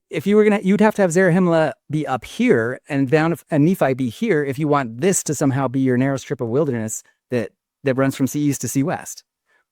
If you were you'd have to have Zarahemla be up here and Nephi be here if you want this to somehow be your narrow strip of wilderness that runs from sea east to sea west.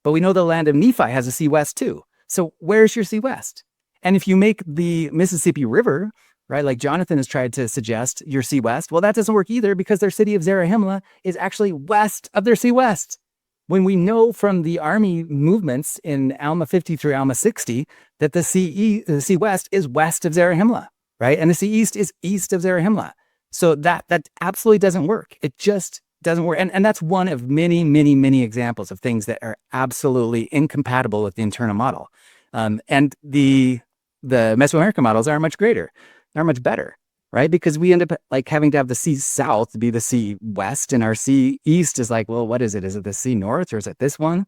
But we know the land of Nephi has a sea west too. So where's your sea west? And if you make the Mississippi River, right, like Jonathan has tried to suggest, your sea west, well, that doesn't work either because their city of Zarahemla is actually west of their sea west. When we know from the army movements in Alma 50 through Alma 60 that the sea west is west of Zarahemla, right? And the sea east is east of Zarahemla. So that absolutely doesn't work. It just doesn't work. And that's one of many, many, many examples of things that are absolutely incompatible with the internal model. And the Mesoamerican models are much greater. They're much better, right? Because we end up like having to have the sea south be the sea west, and our sea east is like, well, what is it? Is it the sea north, or is it this one?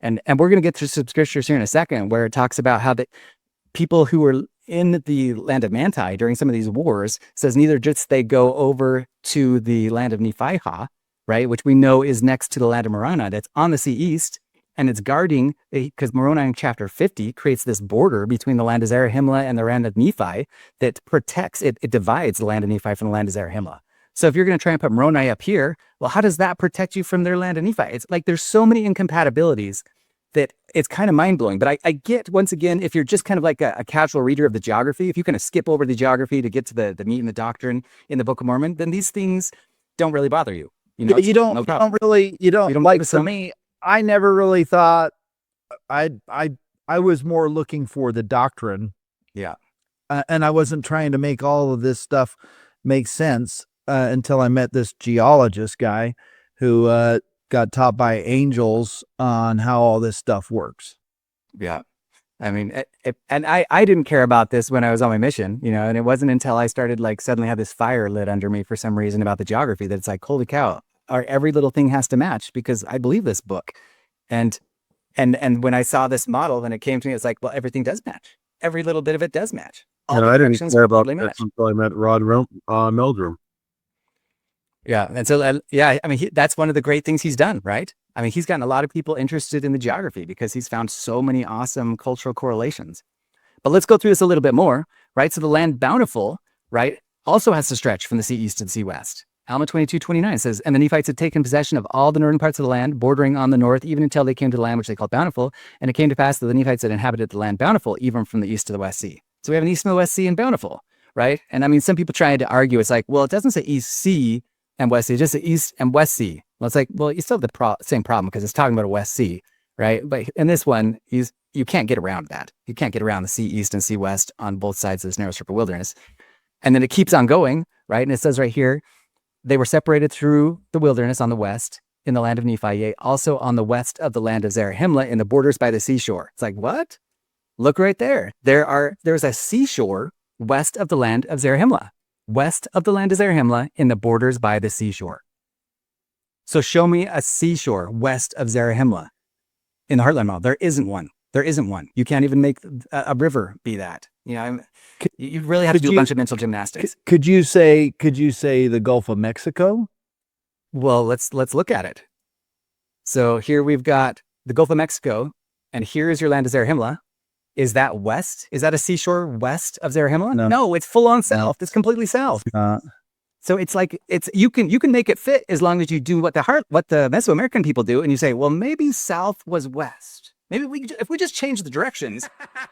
And we're going to get through some scriptures here in a second where it talks about how the people who were in the land of Manti during some of these wars says neither just they go over to the land of Nephi, right, which we know is next to the land of Moroni, that's on the sea east, and it's guarding, because Moroni in chapter 50 creates this border between the land of Zarahemla and the land of Nephi that protects, it divides the land of Nephi from the land of Zarahemla. So if you're going to try and put Moroni up here, well, how does that protect you from their land of Nephi? It's like there's so many incompatibilities that it's kind of mind-blowing. But I get, once again, if you're just kind of like a casual reader of the geography, if you kind of skip over the geography to get to the meat and the doctrine in the Book of Mormon, then these things don't really bother you. You don't like, for me, I never really thought, I was more looking for the doctrine. Yeah. And I wasn't trying to make all of this stuff make sense until I met this geologist guy who got taught by angels on how all this stuff works. Yeah. I mean, and I didn't care about this when I was on my mission, and it wasn't until I started like suddenly had this fire lit under me for some reason about the geography that it's like, holy cow, every little thing has to match because I believe this book. And when I saw this model, when it came to me, it's like, well, everything does match. Every little bit of it does match. And I didn't care about that until I met Rod Meldrum. Yeah. And so, I mean, that's one of the great things he's done, right? I mean, he's gotten a lot of people interested in the geography because he's found so many awesome cultural correlations. But let's go through this a little bit more, right? So the land bountiful, right, also has to stretch from the sea east to the sea west. Alma 22:29 says, and the Nephites had taken possession of all the northern parts of the land, bordering on the north, even until they came to the land which they called Bountiful. And it came to pass that the Nephites had inhabited the land Bountiful, even from the east to the west sea. So we have an east and the west sea and Bountiful, right? And I mean, some people trying to argue, it's like, well, it doesn't say East Sea and West Sea, it just says East and West Sea. Well, it's like, well, you still have the same problem because it's talking about a West Sea, right? But in this one, you can't get around that. You can't get around the Sea East and Sea West on both sides of this narrow strip of wilderness. And then it keeps on going, right? And it says right here, they were separated through the wilderness on the west in the land of Nephi, yea, also on the west of the land of Zarahemla in the borders by the seashore. It's like, what? Look right there. There's a seashore west of the land of Zarahemla. West of the land of Zarahemla in the borders by the seashore. So show me a seashore west of Zarahemla in the Heartland model. There isn't one. There isn't one. You can't even make a river be that. You know, you really have to do a bunch of mental gymnastics. Could you say the Gulf of Mexico? Well, let's look at it. So here we've got the Gulf of Mexico, and here is your land of Zarahemla. Is that west? Is that a seashore west of Zarahemla? No, it's full on south. It's completely south. So it's like you can make it fit as long as you do what the Mesoamerican people do, and you say, well, maybe south was west. Maybe if we just change the directions,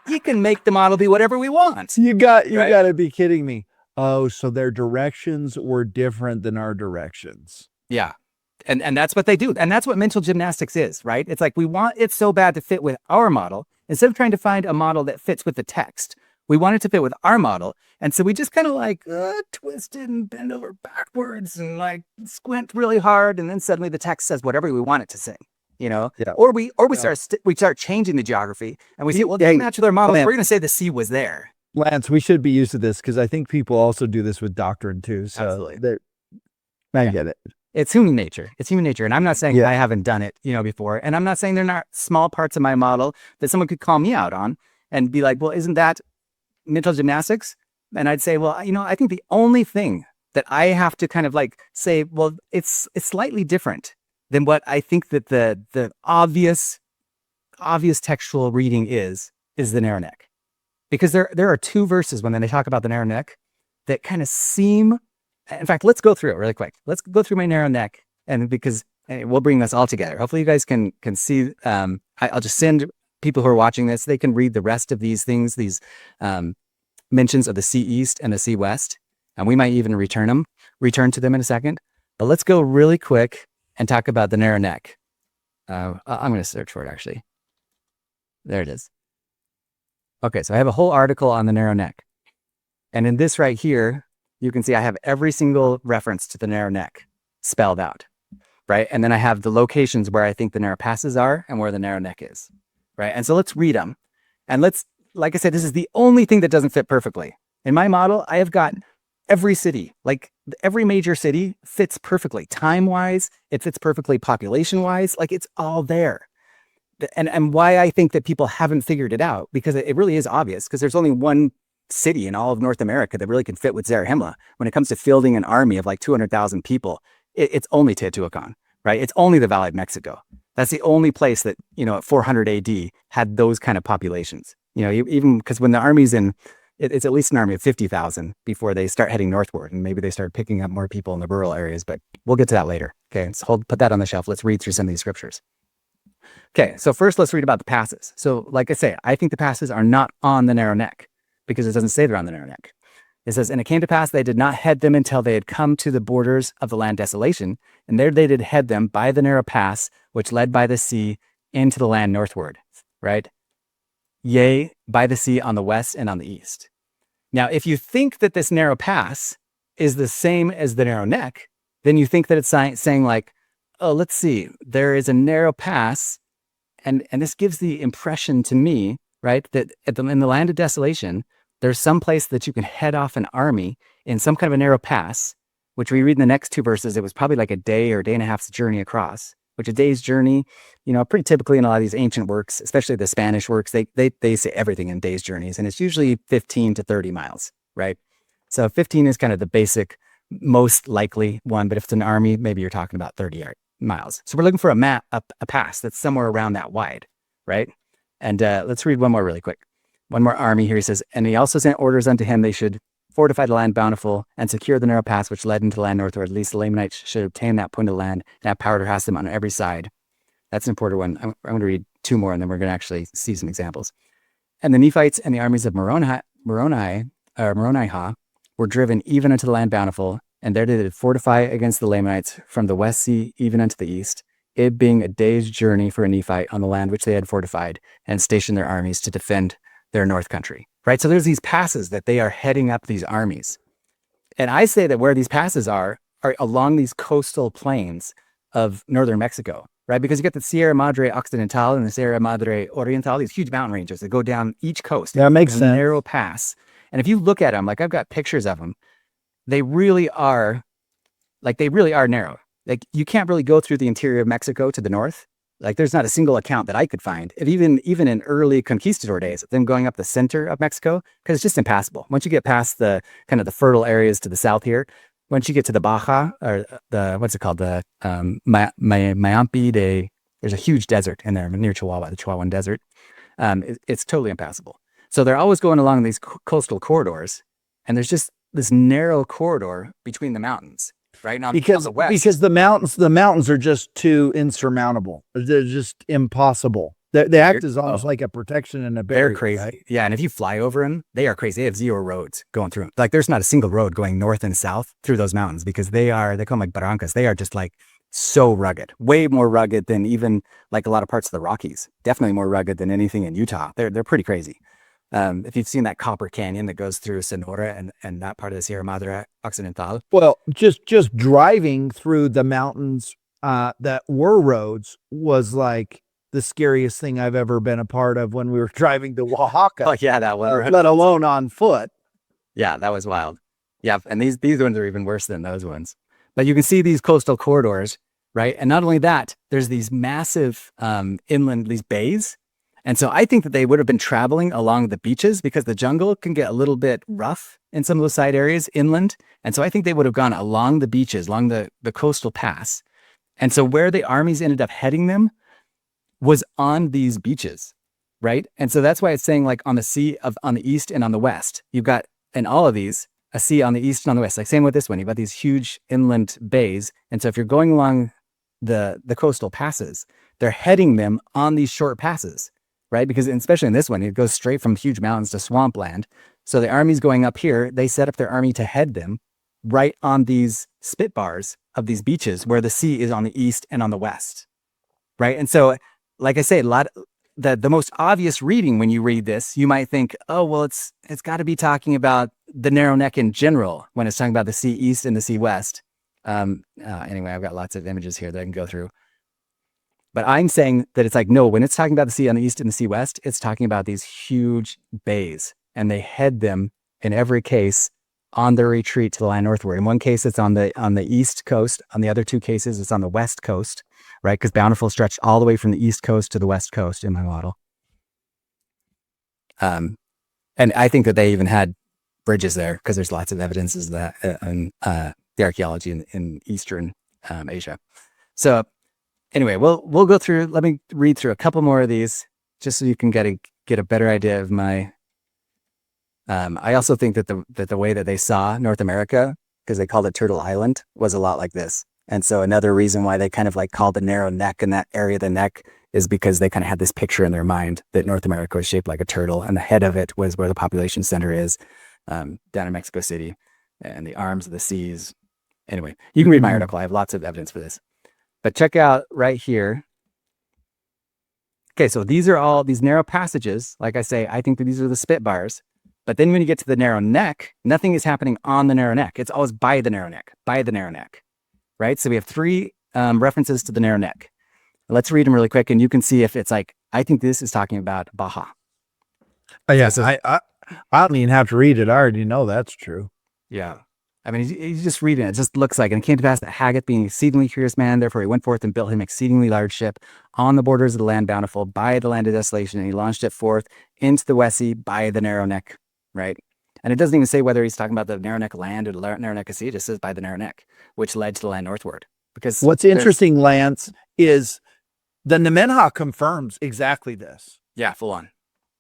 you can make the model be whatever we want. You got to be kidding me. Oh, so their directions were different than our directions. Yeah. And that's what they do. And that's what mental gymnastics is, right? It's like we want it so bad to fit with our model. Instead of trying to find a model that fits with the text, we want it to fit with our model. And so we just kind of like twist it and bend over backwards and like squint really hard. And then suddenly the text says whatever we want it to say. You know, or we start changing the geography and we say, well, they match with our model. We're going to say the sea was there. Lance, we should be used to this because I think people also do this with doctrine too. So absolutely. I get it. It's human nature. It's human nature. And I'm not saying I haven't done it, before. And I'm not saying they're not small parts of my model that someone could call me out on and be like, well, isn't that mental gymnastics? And I'd say, well, I think the only thing that I have to kind of like say, well, it's slightly different than what I think that the obvious textual reading is the narrow neck. Because there are two verses when they talk about the narrow neck that kind of seem, in fact, let's go through it really quick. Let's go through my narrow neck, and because we'll bring this all together. Hopefully you guys can see, I'll just send people who are watching this, they can read the rest of these things, these mentions of the Sea East and the Sea West, and we might even return to them in a second. But let's go really quick and talk about the narrow neck. I'm going to search for it, actually. There it is. Okay, so I have a whole article on the narrow neck. And in this right here, you can see I have every single reference to the narrow neck spelled out, right? And then I have the locations where I think the narrow passes are and where the narrow neck is, right? And so let's read them. And like I said, this is the only thing that doesn't fit perfectly. In my model, I have got every city, like every major city fits perfectly. Time-wise, it fits perfectly population-wise, like it's all there. And why I think that people haven't figured it out, because it really is obvious, because there's only one city in all of North America that really can fit with Zarahemla. When it comes to fielding an army of like 200,000 people, it's only Teotihuacan, right? It's only the Valley of Mexico. That's the only place that, at 400 AD had those kind of populations. Even because when the army's in, it's at least an army of 50,000 before they start heading northward, and maybe they start picking up more people in the rural areas, but we'll get to that later. Okay, so put that on the shelf. Let's read through some of these scriptures. Okay, so first let's read about the passes. So like I say, I think the passes are not on the narrow neck because it doesn't say they're on the narrow neck. It says, and it came to pass they did not head them until they had come to the borders of the land desolation, and there they did head them by the narrow pass, which led by the sea into the land northward, right? Yea, by the sea on the west and on the east. Now, if you think that this narrow pass is the same as the narrow neck, then you think that it's saying like, oh, let's see, there is a narrow pass, and this gives the impression to me, right, that in the land of desolation, there's some place that you can head off an army in some kind of a narrow pass, which we read in the next two verses. It was probably like a day or a day and a half's journey across, which a day's journey, pretty typically in a lot of these ancient works, especially the Spanish works, they say everything in days' journeys, and it's usually 15 to 30 miles, right? So 15 is kind of the basic, most likely one, but if it's an army, maybe you're talking about 30 miles. So we're looking for a pass that's somewhere around that wide, right? And let's read one more really quick. One more army here. He says, and he also sent orders unto him, they should fortify the land bountiful and secure the narrow pass which led into the land northward. At least the Lamanites should obtain that point of land and have power to harass them on every side. That's an important one. I'm going to read two more, and then we're going to actually see some examples. And the Nephites and the armies of Moronihah were driven even unto the land bountiful, and there did it fortify against the Lamanites from the west sea even unto the east, it being a day's journey for a Nephite on the land which they had fortified, and stationed their armies to defend their north country. Right? So there's these passes that they are heading up these armies. And I say that where these passes are along these coastal plains of northern Mexico, right? Because you get the Sierra Madre Occidental and the Sierra Madre Oriental, these huge mountain ranges that go down each coast. That makes in a sense. narrow pass. And if you look at them, like I've got pictures of them, they really are narrow. Like you can't really go through the interior of Mexico to the north. Like there's not a single account that I could find, even in early conquistador days, of them going up the center of Mexico, because it's just impassable. Once you get past the kind of the fertile areas to the south here, once you get to the Baja, or the, what's it called, the Mayampi de, there's a huge desert in there near Chihuahua, the Chihuahuan Desert. It's totally impassable. So they're always going along these coastal corridors, and there's just this narrow corridor between the mountains. Right now, Because the mountains are just too insurmountable. They're just impossible. They act as almost like a protection and a barrier. They're crazy. Right? Yeah, and if you fly over them, they are crazy. They have 0 roads going through them. Like there's not a single road going north and south through those mountains, because they call them like barrancas. They are just like so rugged, way more rugged than even like a lot of parts of the Rockies. Definitely more rugged than anything in Utah. They're pretty crazy. If you've seen that Copper Canyon that goes through Sonora and that part of the Sierra Madre Occidental. Well, just driving through the mountains that were roads was like the scariest thing I've ever been a part of when we were driving to Oaxaca. Oh yeah, that one. Let alone on foot. Yeah, that was wild. Yeah, and these ones are even worse than those ones. But you can see these coastal corridors, right? And not only that, there's these massive inland, these bays. And so I think that they would have been traveling along the beaches, because the jungle can get a little bit rough in some of those side areas inland. And so I think they would have gone along the beaches, along the coastal pass. And so where the armies ended up heading them was on these beaches, right? And so that's why it's saying like on the sea on the east and on the west, you've got in all of these a sea on the east and on the west. Like same with this one, you've got these huge inland bays. And so if you're going along the coastal passes, they're heading them on these short passes. Right? Because especially in this one, it goes straight from huge mountains to swampland. So the army's going up here. They set up their army to head them right on these spit bars of these beaches where the sea is on the east and on the west. Right? And so, like I say, the most obvious reading when you read this, you might think, oh, well, it's got to be talking about the narrow neck in general when it's talking about the sea east and the sea west. Anyway, I've got lots of images here that I can go through. But I'm saying that it's like, no, when it's talking about the sea on the east and the sea west, it's talking about these huge bays, and they head them in every case on their retreat to the land northward. In one case, it's on the east coast. On the other 2 cases, it's on the west coast, right? Because Bountiful stretched all the way from the east coast to the west coast in my model. And I think that they even had bridges there, because there's lots of evidences of that in the archaeology in Eastern Asia. So anyway, we'll go through. Let me read through a couple more of these, just so you can get a better idea of my. I also think that the way that they saw North America, because they called it Turtle Island, was a lot like this. And so another reason why they kind of like called the narrow neck in that area of the neck is because they kind of had this picture in their mind that North America was shaped like a turtle, and the head of it was where the population center is, down in Mexico City, and the arms of the seas. Anyway, you can read my article. I have lots of evidence for this. But check out right here. Okay, so these are all these narrow passages. Like I say, I think that these are the spit bars. But then when you get to the narrow neck, nothing is happening on the narrow neck. It's always by the narrow neck, right? So we have 3 references to the narrow neck. Let's read them really quick, and you can see if it's like, I think this is talking about Baja. Yes, I don't even have to read it. I already know that's true. Yeah. I mean, he's just reading it. It just looks like, and it came to pass that Haggith, being an exceedingly curious man, therefore he went forth and built him exceedingly large ship on the borders of the land bountiful by the land of desolation, and he launched it forth into the west sea by the narrow neck, right? And it doesn't even say whether he's talking about the narrow neck land or the narrow neck of sea. It just says by the narrow neck, which led to the land northward. Because what's interesting, Lance, is the Nemenhah confirms exactly this. Yeah, full on.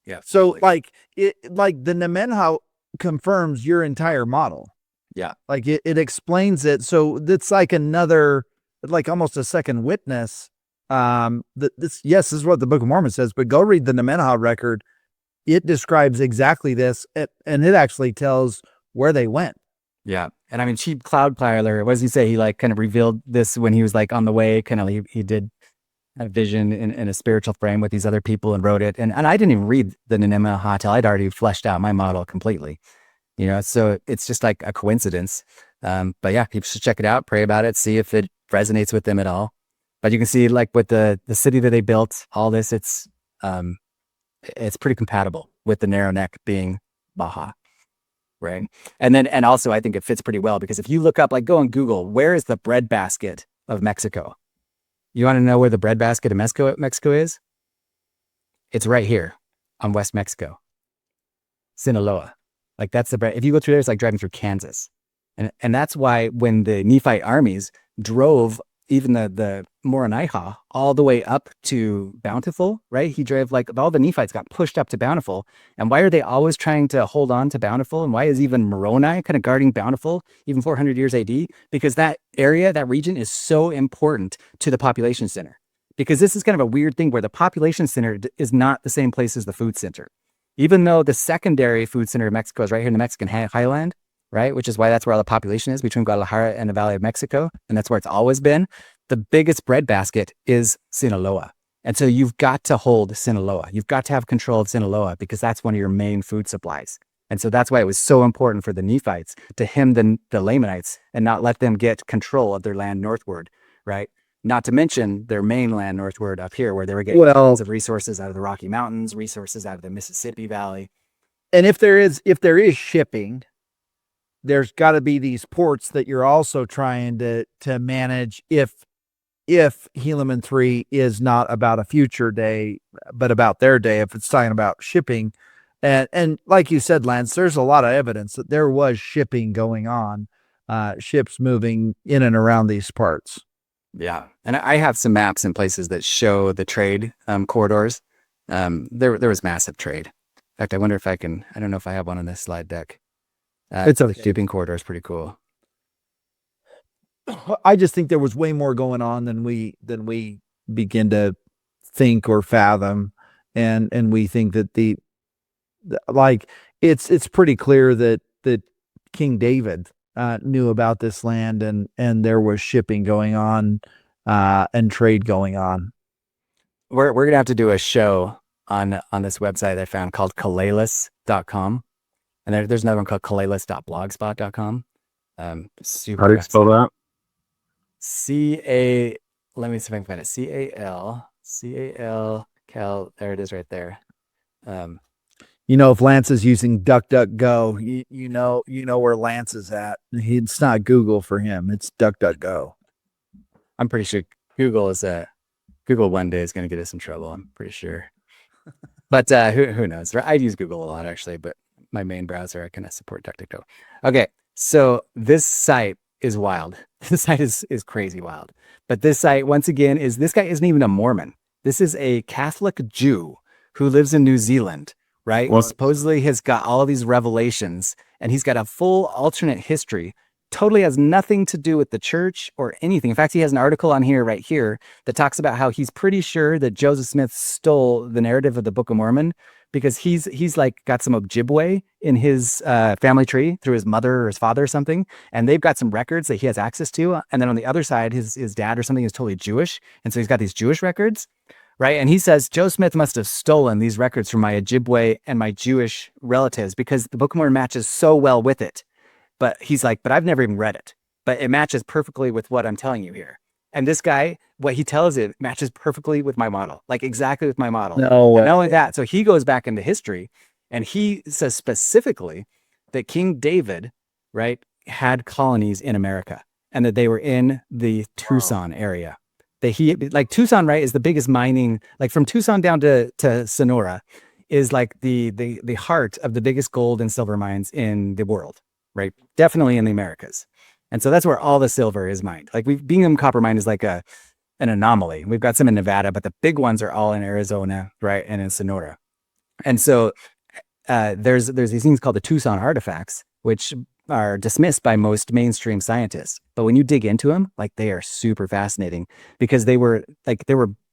Yeah. So like the Nemenhah confirms your entire model. Yeah. Like it explains it. So it's like another, like almost a second witness. This is what the Book of Mormon says, but go read the Nemenhah record. It describes exactly this, and it actually tells where they went. Yeah. And I mean, Cheap Cloud Clyler, what does he say? He like kind of revealed this when he was like on the way, kind of, he did a vision in a spiritual frame with these other people and wrote it. And I didn't even read the Nineveh Hotel. I'd already fleshed out my model completely, so it's just like a coincidence. But yeah, people should check it out, pray about it, see if it resonates with them at all. But you can see like with the city that they built, all this, it's pretty compatible with the narrow neck being Baja. Right. And also I think it fits pretty well because if you look up, like go on Google, where is the breadbasket of Mexico? You want to know where the breadbasket of Mexico is? It's right here on West Mexico, Sinaloa. Like that's the bread. If you go through there, it's like driving through Kansas. And that's why when the Nephite armies drove even the Moronihah all the way up to Bountiful, right? He drove like all the Nephites got pushed up to Bountiful. And why are they always trying to hold on to Bountiful? And why is even Moroni kind of guarding Bountiful, even 400 years AD? Because that area, that region is so important to the population center. Because this is kind of a weird thing where the population center is not the same place as the food center. Even though the secondary food center of Mexico is right here in the Mexican highland, right? Which is why that's where all the population is between Guadalajara and the Valley of Mexico. And that's where it's always been. The biggest breadbasket is Sinaloa. And so you've got to hold Sinaloa. You've got to have control of Sinaloa because that's one of your main food supplies. And so that's why it was so important for the Nephites to hem the Lamanites and not let them get control of their land northward, right? Not to mention their mainland northward up here where they were getting tons of resources out of the Rocky Mountains, resources out of the Mississippi Valley. And if there is shipping, there's got to be these ports that you're also trying to manage if Helaman 3 is not about a future day, but about their day, if it's talking about shipping. And like you said, Lance, there's a lot of evidence that there was shipping going on, ships moving in and around these parts. Yeah. And I have some maps and places that show the trade corridors. There was massive trade. In fact, I wonder if I don't know if I have one on this slide deck. It's a shipping corridor is pretty cool. I just think there was way more going on than we begin to think or fathom, and we think that it's pretty clear that King David knew about this land and there was shipping going on and trade going on. We're gonna have to do a show on this website I found called Kalalis.com. And there's another one called Kalalis.blogspot.com. Super. How do you spell that? Let me see if I can find it. Cal. There it is right there. If Lance is using DuckDuckGo, you know where Lance is at. It's not Google for him. It's DuckDuckGo. I'm pretty sure Google one day is going to get us in trouble. I'm pretty sure. But who knows? I use Google a lot actually, but my main browser, I can support DuckDuckGo. Okay, so this site is wild. This site is crazy wild. But this site, once again, this guy isn't even a Mormon. This is a Catholic Jew who lives in New Zealand, right? Well, supposedly has got all these revelations, and he's got a full alternate history. Totally has nothing to do with the church or anything. In fact, he has an article on here right here that talks about how he's pretty sure that Joseph Smith stole the narrative of the Book of Mormon because he's like got some Ojibwe in his family tree through his mother or his father or something. And they've got some records that he has access to. And then on the other side, his dad or something is totally Jewish. And so he's got these Jewish records, right? And he says, Joe Smith must have stolen these records from my Ojibwe and my Jewish relatives because the Book of Mormon matches so well with it. But he's like, but I've never even read it. But it matches perfectly with what I'm telling you here. And this guy, what he tells it matches perfectly with my model, like exactly with my model. No way. And not only that, so he goes back into history and he says specifically that King David, right, had colonies in America and that they were in the Tucson area. That Tucson, right, is the biggest mining, like from Tucson down to Sonora is like the heart of the biggest gold and silver mines in the world, right? Definitely in the Americas. And so that's where all the silver is mined. Like Bingham Copper Mine is like an anomaly. We've got some in Nevada, but the big ones are all in Arizona, right? And in Sonora. And so there's these things called the Tucson artifacts, which are dismissed by most mainstream scientists. But when you dig into them, like they are super fascinating because they were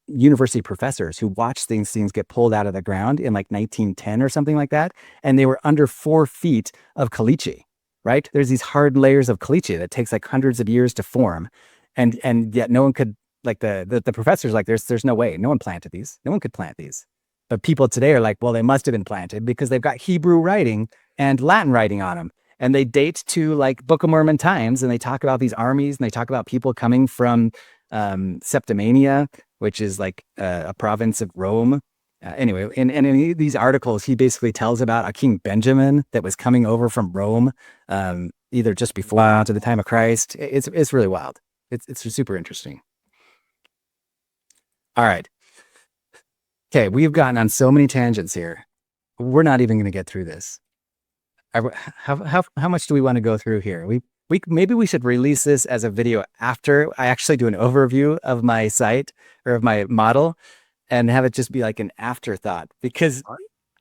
university professors who watched these things get pulled out of the ground in like 1910 or something like that. And they were under 4 feet of caliche. right? There's these hard layers of caliche that takes like hundreds of years to form. And yet no one could, like the professor's like, there's no way. No one planted these. No one could plant these. But people today are like, well, they must have been planted because they've got Hebrew writing and Latin writing on them. And they date to like Book of Mormon times, and they talk about these armies, and they talk about people coming from Septimania, which is like a province of Rome. Anyway, in these articles, he basically tells about a King Benjamin that was coming over from Rome, either just before to the time of Christ. It's really wild. It's super interesting. All right. Okay, we've gotten on so many tangents here. We're not even going to get through this. How much do we want to go through here? Maybe we should release this as a video after I actually do an overview of my site or of my model, and have it just be like an afterthought, because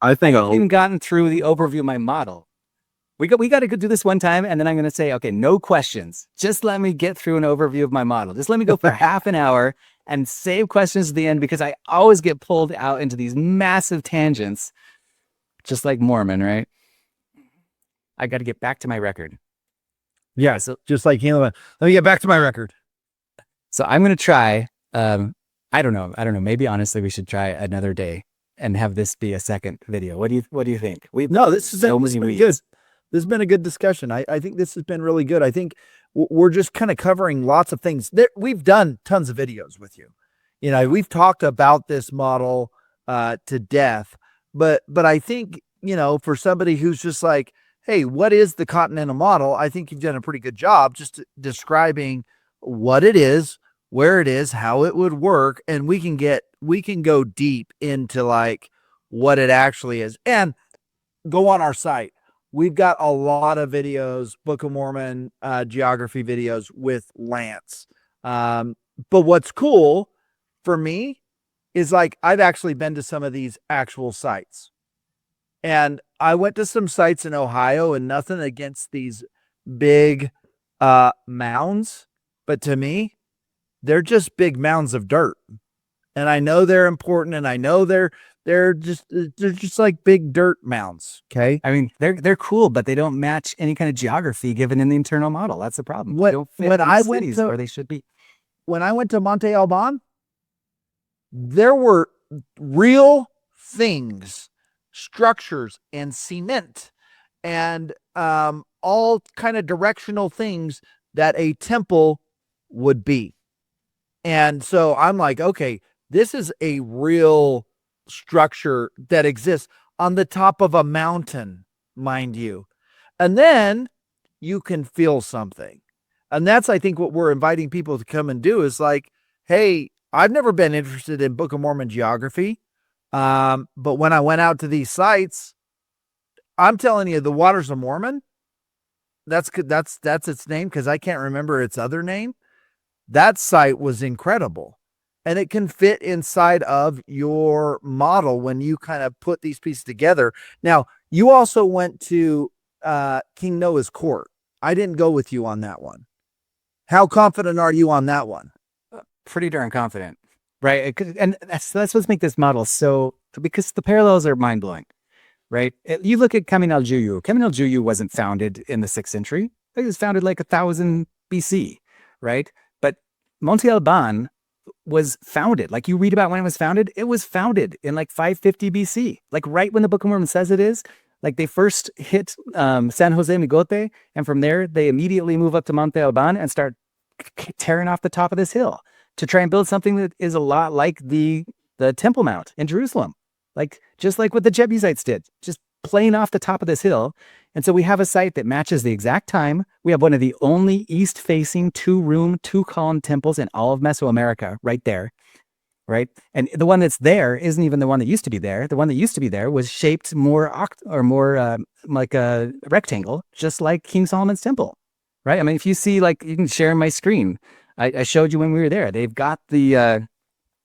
I think I haven't even gotten through the overview of my model. We got to go do this one time, and then I'm going to say, okay, no questions. Just let me get through an overview of my model. Just let me go for half an hour and save questions at the end, because I always get pulled out into these massive tangents, just like Mormon, right? I got to get back to my record. Yeah, so just like Helaman. Let me get back to my record. So I'm going to try, I don't know. Maybe honestly, we should try another day and have this be a second video. What do you think? This has been good. This has been a good discussion. I think this has been really good. I think we're just kind of covering lots of things. We've done tons of videos with you. You know, we've talked about this model to death, but I think, you know, for somebody who's just like, hey, what is the Continental model? I think you've done a pretty good job just describing what it is, where it is, how it would work, and we can go deep into like what it actually is. And go on our site. We've got a lot of videos, Book of Mormon, geography videos with Lance. But what's cool for me is like, I've actually been to some of these actual sites. And I went to some sites in Ohio, and nothing against these big mounds, but to me, they're just big mounds of dirt. And I know they're important, and I know they're just like big dirt mounds. Okay. I mean, they're cool, but they don't match any kind of geography given in the internal model. That's the problem. They don't fit when in I cities went to, where they should be. When I went to Monte Alban, there were real things, structures and cement and all kind of directional things that a temple would be. And so I'm like, okay, this is a real structure that exists on the top of a mountain, mind you. And then you can feel something. And that's, I think, what we're inviting people to come and do is like, hey, I've never been interested in Book of Mormon geography. But when I went out to these sites, I'm telling you, the Waters of Mormon, that's its name, because I can't remember its other name. That site was incredible. And it can fit inside of your model when you kind of put these pieces together. Now, you also went to King Noah's court. I didn't go with you on that one. How confident are you on that one? Pretty darn confident, right? And that's what's make this model so, because the parallels are mind-blowing, right? You look at Kaminal Juyu. Kaminal Juyu wasn't founded in the 6th century. It was founded like 1000 BC, right? But Monte Alban was founded, like you read about when it was founded in like 550 BC, like right when the Book of Mormon says it is. Like they first hit San Jose Migote, and from there they immediately move up to Monte Alban and start tearing off the top of this hill to try and build something that is a lot like the Temple Mount in Jerusalem, like just like what the Jebusites did, just playing off the top of this hill. And so we have a site that matches the exact time. We have one of the only east-facing 2-room, 2-column temples in all of Mesoamerica right there, right? And the one that's there isn't even the one that used to be there. The one that used to be there was shaped more like a rectangle, just like King Solomon's temple, right? I mean, if you see, like, you can share my screen. I showed you when we were there. They've got the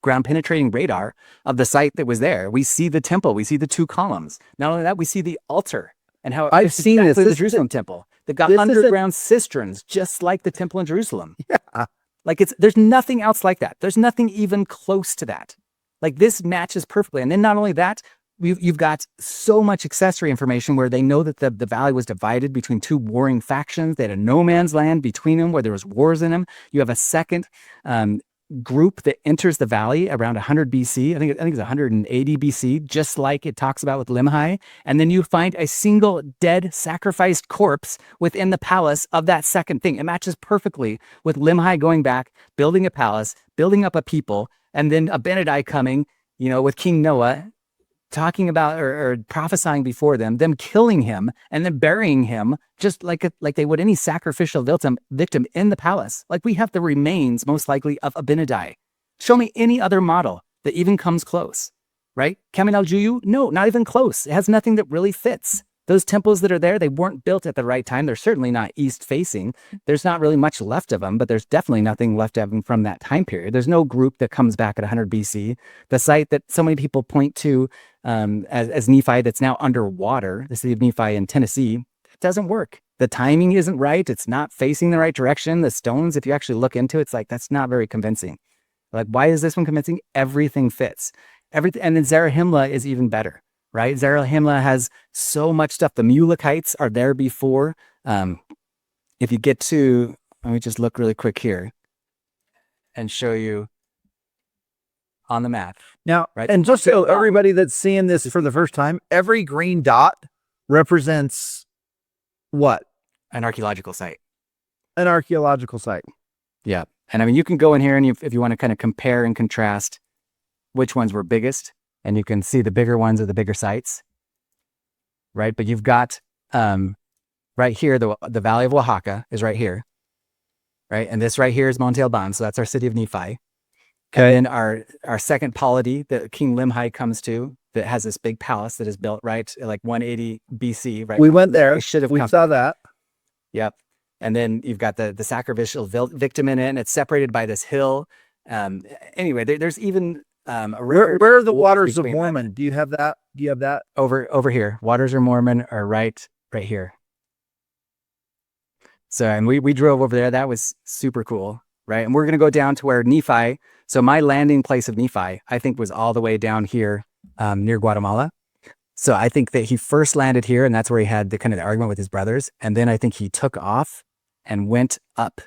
ground penetrating radar of the site that was there. We see the temple. We see the 2 columns. Not only that, we see the altar. And how I've seen exactly this. The Jerusalem temple. They've got underground cisterns, just like the temple in Jerusalem. Yeah. Like there's nothing else like that. There's nothing even close to that. Like this matches perfectly. And then not only that, you've got so much accessory information where they know that the valley was divided between two warring factions. They had a no man's land between them where there was wars in them. You have a second group that enters the valley around 100 BC. I think it's 180 BC, just like it talks about with Limhi. And then you find a single dead sacrificed corpse within the palace of that second thing. It matches perfectly with Limhi going back, building a palace, building up a people, and then Abinadi coming, with King Noah, talking about or prophesying before them killing him and then burying him just like they would any sacrificial victim in the palace. Like we have the remains most likely of Abinadi. Show me any other model that even comes close, right? Kamin al-Juyu? No, not even close. It has nothing that really fits. Those temples that are there, they weren't built at the right time. They're certainly not east facing. There's not really much left of them, but there's definitely nothing left of them from that time period. There's no group that comes back at 100 BC. The site that so many people point to as Nephi that's now underwater, the city of Nephi in Tennessee, it doesn't work. The timing isn't right. It's not facing the right direction. The stones, if you actually look into it, it's like, that's not very convincing. Like, why is this one convincing? Everything fits. Everything. And then Zarahemla is even better. Right? Zarahemla has so much stuff. The Mulekites are there before. If you get to, let me just look really quick here and show you on the map. Now, right? And just so everybody that's seeing this for the first time, every green dot represents what? An archaeological site. An archaeological site. Yeah. And I mean, you can go in here and if you want to kind of compare and contrast which ones were biggest, and you can see the bigger ones are the bigger sites, right? But you've got right here, the Valley of Oaxaca is right here, right? And this right here is Monte Alban, so that's our city of Nephi. Okay. And then our second polity that King Limhi comes to, that has this big palace that is built right like 180 BC, right? We went there. We saw that. Yep. And then you've got the sacrificial victim in it, and it's separated by this hill. Anyway, there's even where are the Waters of Mormon? Do you have that? Over here? Waters of Mormon are right here. So, and we drove over there. That was super cool, right? And we're gonna go down to where Nephi. So my landing place of Nephi, I think, was all the way down here near Guatemala. So I think that he first landed here, and that's where he had the kind of the argument with his brothers. And then I think he took off and went up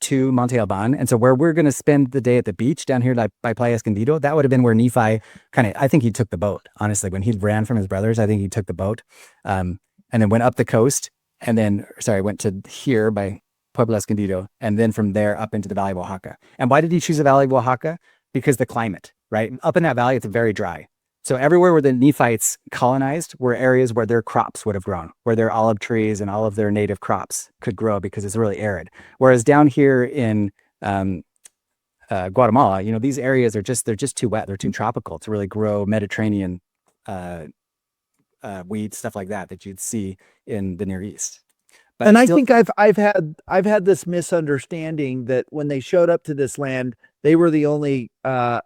to Monte Alban. And so where we're going to spend the day at the beach down here by Playa Escondido, that would have been where Nephi I think he took the boat. Honestly, when he ran from his brothers, I think he took the boat and then went up the coast and then, went to here by Pueblo Escondido. And then from there up into the Valley of Oaxaca. And why did he choose the Valley of Oaxaca? Because the climate, right? Up in that valley, it's very dry. So everywhere where the Nephites colonized were areas where their crops would have grown, where their olive trees and all of their native crops could grow because it's really arid. Whereas down here in Guatemala, these areas they're just too wet. They're too tropical to really grow Mediterranean weeds, stuff like that you'd see in the Near East. But and I think I've had this misunderstanding that when they showed up to this land, they were the only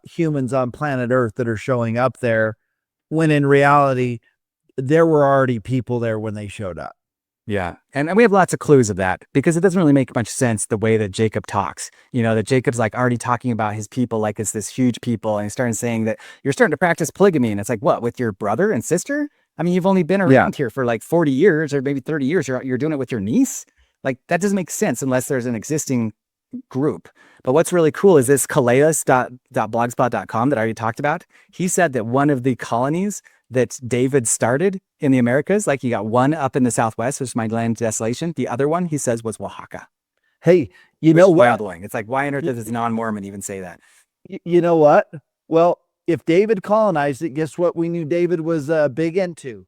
humans on planet Earth that are showing up there, when in reality, there were already people there when they showed up. Yeah. And we have lots of clues of that because it doesn't really make much sense the way that Jacob talks. That Jacob's like already talking about his people like it's this huge people, and he's starting saying that you're starting to practice polygamy. And it's like, what, with your brother and sister? I mean, you've only been around here for like 40 years or maybe 30 years. You're doing it with your niece? Like, that doesn't make sense unless there's an existing group. But what's really cool is this Calais.blogspot.com that I already talked about. He said that one of the colonies that David started in the Americas, like you got one up in the Southwest, which is my land desolation. The other one, he says, was Oaxaca. Hey, you know what? It's like, why on earth does a non-Mormon even say that? You know what? Well, if David colonized it, guess what we knew David was big into?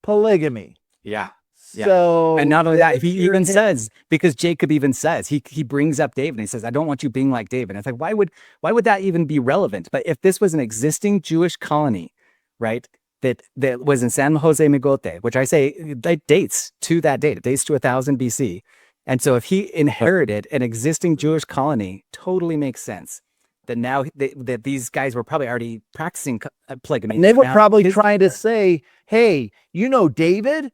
Polygamy. Yeah. So, and not only that, he even says, because Jacob even says, he brings up David and he says, I don't want you being like David. And it's like, why would that even be relevant? But if this was an existing Jewish colony, right, that was in San Jose Migote, which I say that dates to that date, it dates to 1000 BC. And so if he inherited an existing Jewish colony, totally makes sense. That now that these guys were probably already practicing polygamy. And they were probably trying to say, hey, David?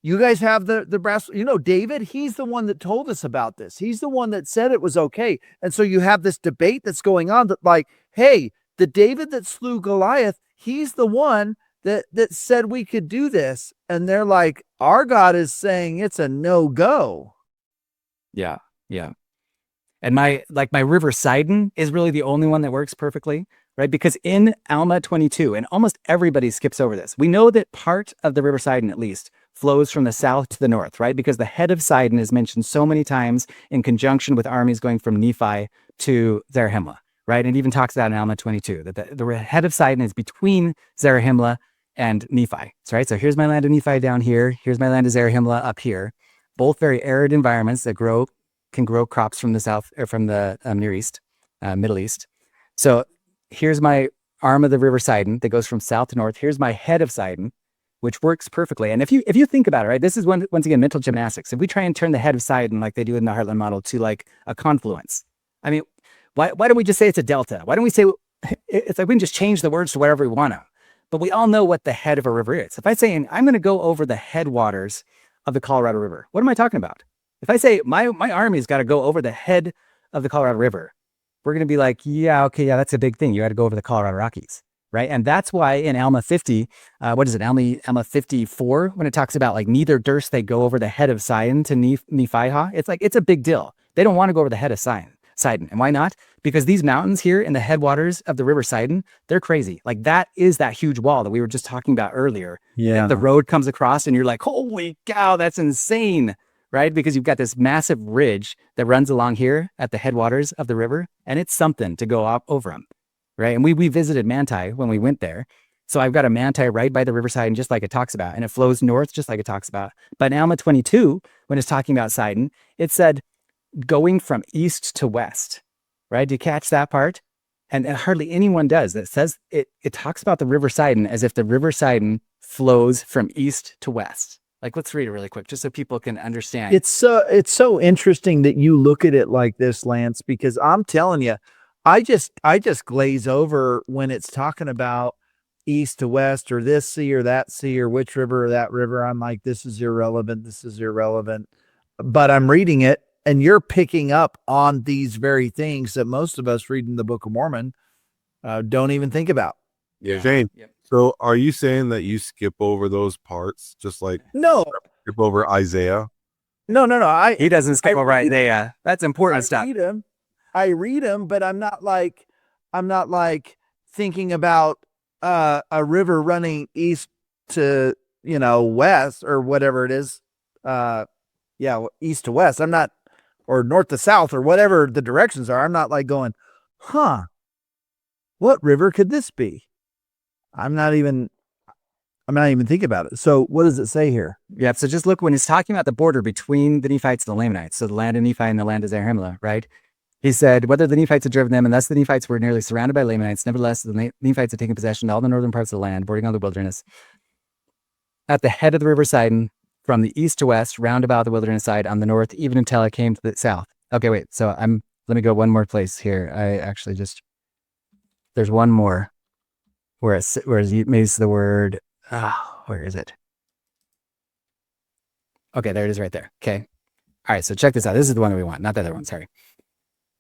You guys have the brass, David, he's the one that told us about this. He's the one that said it was okay. And so you have this debate that's going on that like, hey, the David that slew Goliath, he's the one that said we could do this, and they're like, our God is saying it's a no-go. Yeah. And my river Sidon is really the only one that works perfectly, right? Because in Alma 22, and almost everybody skips over this, we know that part of the river Sidon, at least, flows from the south to the north, right? Because the head of Sidon is mentioned so many times in conjunction with armies going from Nephi to Zarahemla, right? And it even talks about in Alma 22 that the head of Sidon is between Zarahemla and Nephi, right? So here's my land of Nephi down here. Here's my land of Zarahemla up here. Both very arid environments that can grow crops from the south or from the Near East, Middle East. So here's my arm of the river Sidon that goes from south to north. Here's my head of Sidon, which works perfectly. And if you think about it, right, this is once again mental gymnastics. If we try and turn the head of Sidon like they do in the Heartland model to like a confluence, I mean, why don't we just say it's a delta? Why don't we say it's like we can just change the words to whatever we want to? But we all know what the head of a river is. If I say I'm going to go over the headwaters of the Colorado River, what am I talking about? If I say my army's got to go over the head of the Colorado River, we're going to be like, yeah, that's a big thing. You got to go over the Colorado Rockies, right? And that's why in Alma 50, Alma 54, when it talks about like neither durst they go over the head of Sidon to Nephi, it's like, it's a big deal. They don't want to go over the head of Sidon. And why not? Because these mountains here in the headwaters of the river Sidon, they're crazy. Like that is that huge wall that we were just talking about earlier. Yeah. The road comes across and you're like, holy cow, that's insane. Right? Because you've got this massive ridge that runs along here at the headwaters of the river, and it's something to go up over them, right? And we visited Manti when we went there. So I've got a Manti right by the riverside, and just like it talks about, and it flows north just like it talks about. But in Alma 22, when it's talking about Sidon, it said going from east to west, right? Do you catch that part? And hardly anyone does. That says it talks about the river Sidon as if the river Sidon flows from east to west. Like, let's read it really quick, just so people can understand. It's so interesting that you look at it like this, Lance, because I'm telling you, I just glaze over when it's talking about east to west or this sea or that sea or which river or that river. I'm like, this is irrelevant. This is irrelevant. But I'm reading it and you're picking up on these very things that most of us reading the Book of Mormon don't even think about. Yeah. Shane. Yep. So are you saying that you skip over those parts, just like no, skip over Isaiah? No. He doesn't skip over Isaiah. That's important stuff. I read them, but I'm not like thinking about a river running east to west or whatever it is. East to west. I'm not, or north to south or whatever the directions are. I'm not like going, what river could this be? I'm not even thinking about it. So what does it say here? Yeah. So just look when he's talking about the border between the Nephites and the Lamanites. So the land of Nephi and the land of Zarahemla, right? He said, whether the Nephites had driven them, and thus the Nephites were nearly surrounded by Lamanites. Nevertheless, the Nephites had taken possession of all the northern parts of the land, bordering on the wilderness. At the head of the river Sidon, from the east to west, round about the wilderness side on the north, even until it came to the south. Okay, wait. So let me go one more place here. I actually there's one more. Where it makes the word, where is it? Okay, there it is right there. Okay. All right, so check this out. This is the one that we want, not the other one, sorry.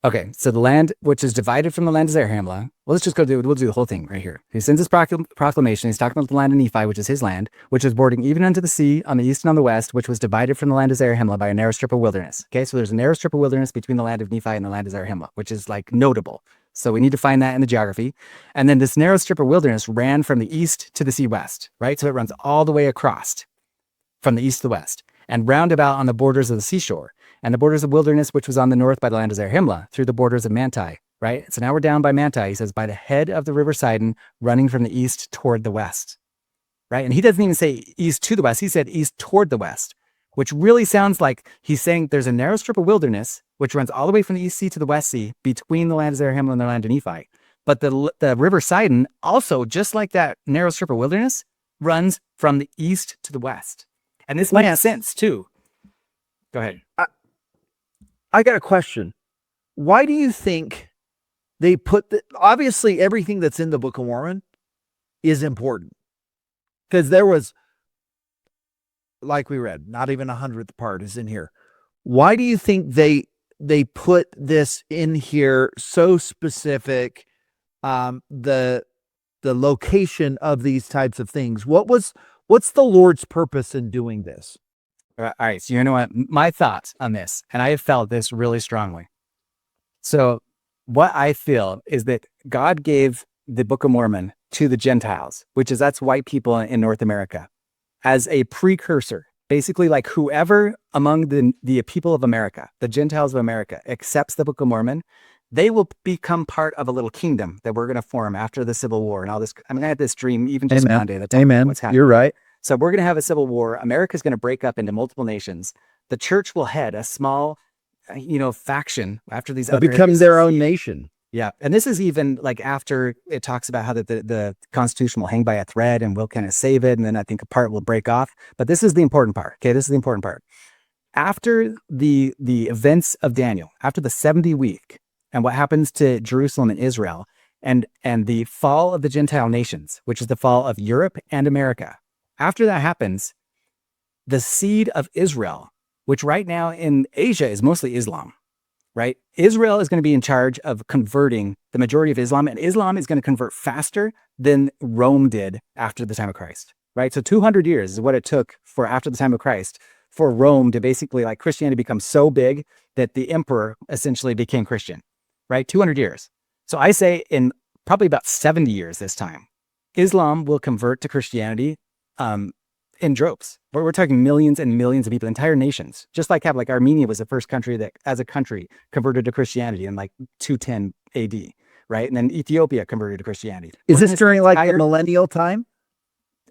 Okay, so the land which is divided from the land of Zarahemla, well, let's just we'll do the whole thing right here. He sends his proclamation. He's talking about the land of Nephi, which is his land, which is bordering even unto the sea on the east and on the west, which was divided from the land of Zarahemla by a narrow strip of wilderness. Okay, so there's a narrow strip of wilderness between the land of Nephi and the land of Zarahemla, which is like notable. So we need to find that in the geography. And then this narrow strip of wilderness ran from the east to the sea west, right? So it runs all the way across from the east to the west and roundabout on the borders of the seashore and the borders of wilderness, which was on the north by the land of Zarahemla through the borders of Manti, right? So now we're down by Manti. He says, by the head of the river Sidon, running from the east toward the west, right? And he doesn't even say east to the west. He said east toward the west, which really sounds like he's saying there's a narrow strip of wilderness which runs all the way from the East Sea to the West Sea between the land of Zarahemla and the land of Nephi. But the river Sidon also, just like that narrow strip of wilderness, runs from the east to the west. And this makes sense too. Go ahead. I got a question. Why do you think they put obviously everything that's in the Book of Mormon is important? Because there was, like we read, not even 100th part is in here. Why do you think they put this in here so specific? The the location of these types of things. What's the Lord's purpose in doing this? All right. So you know what? My thoughts on this, and I have felt this really strongly. So what I feel is that God gave the Book of Mormon to the Gentiles, that's white people in North America, as a precursor. Basically, like whoever among the people of America, the Gentiles of America, accepts the Book of Mormon, they will become part of a little kingdom that we're going to form after the Civil War and all this. I mean, I had this dream even just Monday. Amen. What's happening. You're right. So we're going to have a civil war. America's going to break up into multiple nations. The church will head a small, faction after these other Become their own nation. Yeah. And this is even like after it talks about how the Constitution will hang by a thread and we'll kind of save it. And then I think a part will break off. But this is the important part. Okay. This is the important part. After the events of Daniel, after the 70 week and what happens to Jerusalem and Israel and the fall of the Gentile nations, which is the fall of Europe and America. After that happens, the seed of Israel, which right now in Asia is mostly Islam, right? Israel is going to be in charge of converting the majority of Islam, and Islam is going to convert faster than Rome did after the time of Christ, right? So 200 years is what it took for after the time of Christ for Rome to basically like Christianity become so big that the emperor essentially became Christian, right? 200 years. So I say in probably about 70 years this time, Islam will convert to Christianity in droves. We're talking millions and millions of people, entire nations. Just like Armenia was the first country that, as a country, converted to Christianity in like 210 AD, right? And then Ethiopia converted to Christianity. Is this during like the millennial time?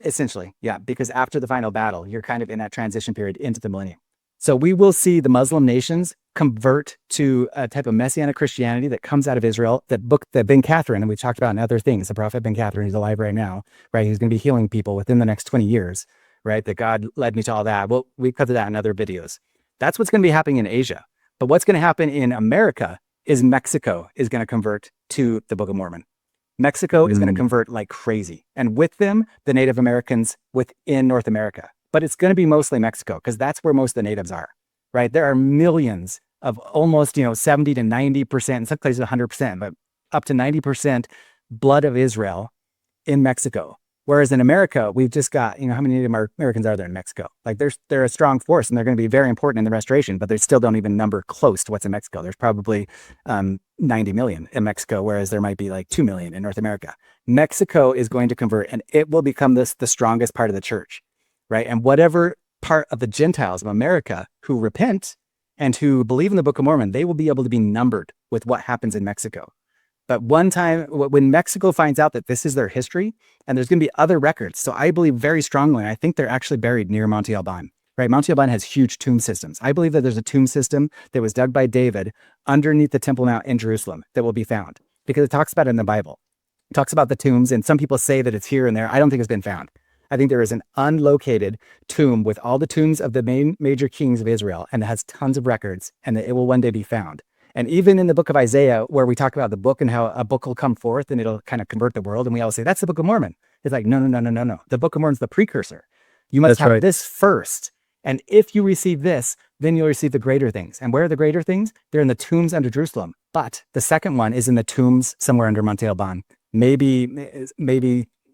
Essentially, yeah, because after the final battle, you're kind of in that transition period into the millennium. So we will see the Muslim nations convert to a type of Messianic Christianity that comes out of Israel, that Ben Catherine, and we talked about in other things, the prophet Ben Catherine, he's alive right now, right? He's going to be healing people within the next 20 years, right? That God led me to all that. Well, we covered that in other videos. That's what's going to be happening in Asia. But what's going to happen in America is Mexico is going to convert to the Book of Mormon. Mexico is going to convert like crazy. And with them, the Native Americans within North America. But it's going to be mostly Mexico because that's where most of the natives are, right? There are millions of almost, 70 to 90%, in some places 100%, but up to 90% blood of Israel in Mexico. Whereas in America, we've just got, how many Native Americans are there in Mexico? Like they're a strong force and they're going to be very important in the restoration, but they still don't even number close to what's in Mexico. There's probably 90 million in Mexico, whereas there might be like 2 million in North America. Mexico is going to convert and it will become the strongest part of the church, right? And whatever part of the Gentiles of America who repent and who believe in the Book of Mormon, they will be able to be numbered with what happens in Mexico. But one time when Mexico finds out that this is their history and there's going to be other records. So I believe very strongly, I think they're actually buried near Monte Alban, right? Monte Alban has huge tomb systems. I believe that there's a tomb system that was dug by David underneath the Temple Mount in Jerusalem that will be found because it talks about it in the Bible. It talks about the tombs and some people say that it's here and there. I don't think it's been found. I think there is an unlocated tomb with all the tombs of the major kings of Israel and it has tons of records and that it will one day be found. And even in the book of Isaiah, where we talk about the book and how a book will come forth and it'll kind of convert the world. And we always say, that's the Book of Mormon. It's like, no. The Book of Mormon's the precursor. You must have this first. And if you receive this, then you'll receive the greater things. And where are the greater things? They're in the tombs under Jerusalem. But the second one is in the tombs somewhere under Monte Alban. Maybe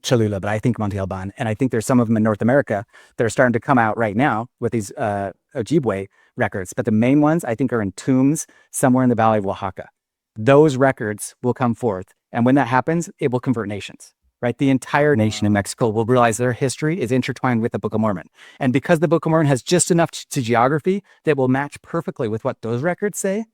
Cholula, but I think Monte Alban. And I think there's some of them in North America that are starting to come out right now with these Ojibwe records. But the main ones I think are in tombs somewhere in the Valley of Oaxaca. Those records will come forth. And when that happens, it will convert nations, right? The entire nation in Mexico will realize their history is intertwined with the Book of Mormon. And because the Book of Mormon has just enough to geography that will match perfectly with what those records say,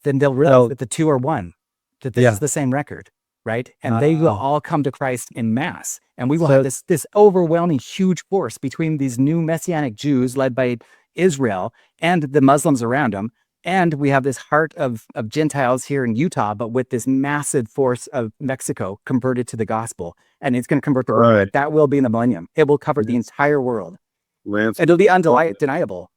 then they'll realize that the two are one, that this is the same record. Right. And they will all come to Christ in mass. And we will have this overwhelming huge force between these new Messianic Jews led by Israel and the Muslims around them. And we have this heart of Gentiles here in Utah, but with this massive force of Mexico converted to the gospel. And it's going to convert the world. Right. That will be in the millennium. It will cover the entire world. It'll be undeniable.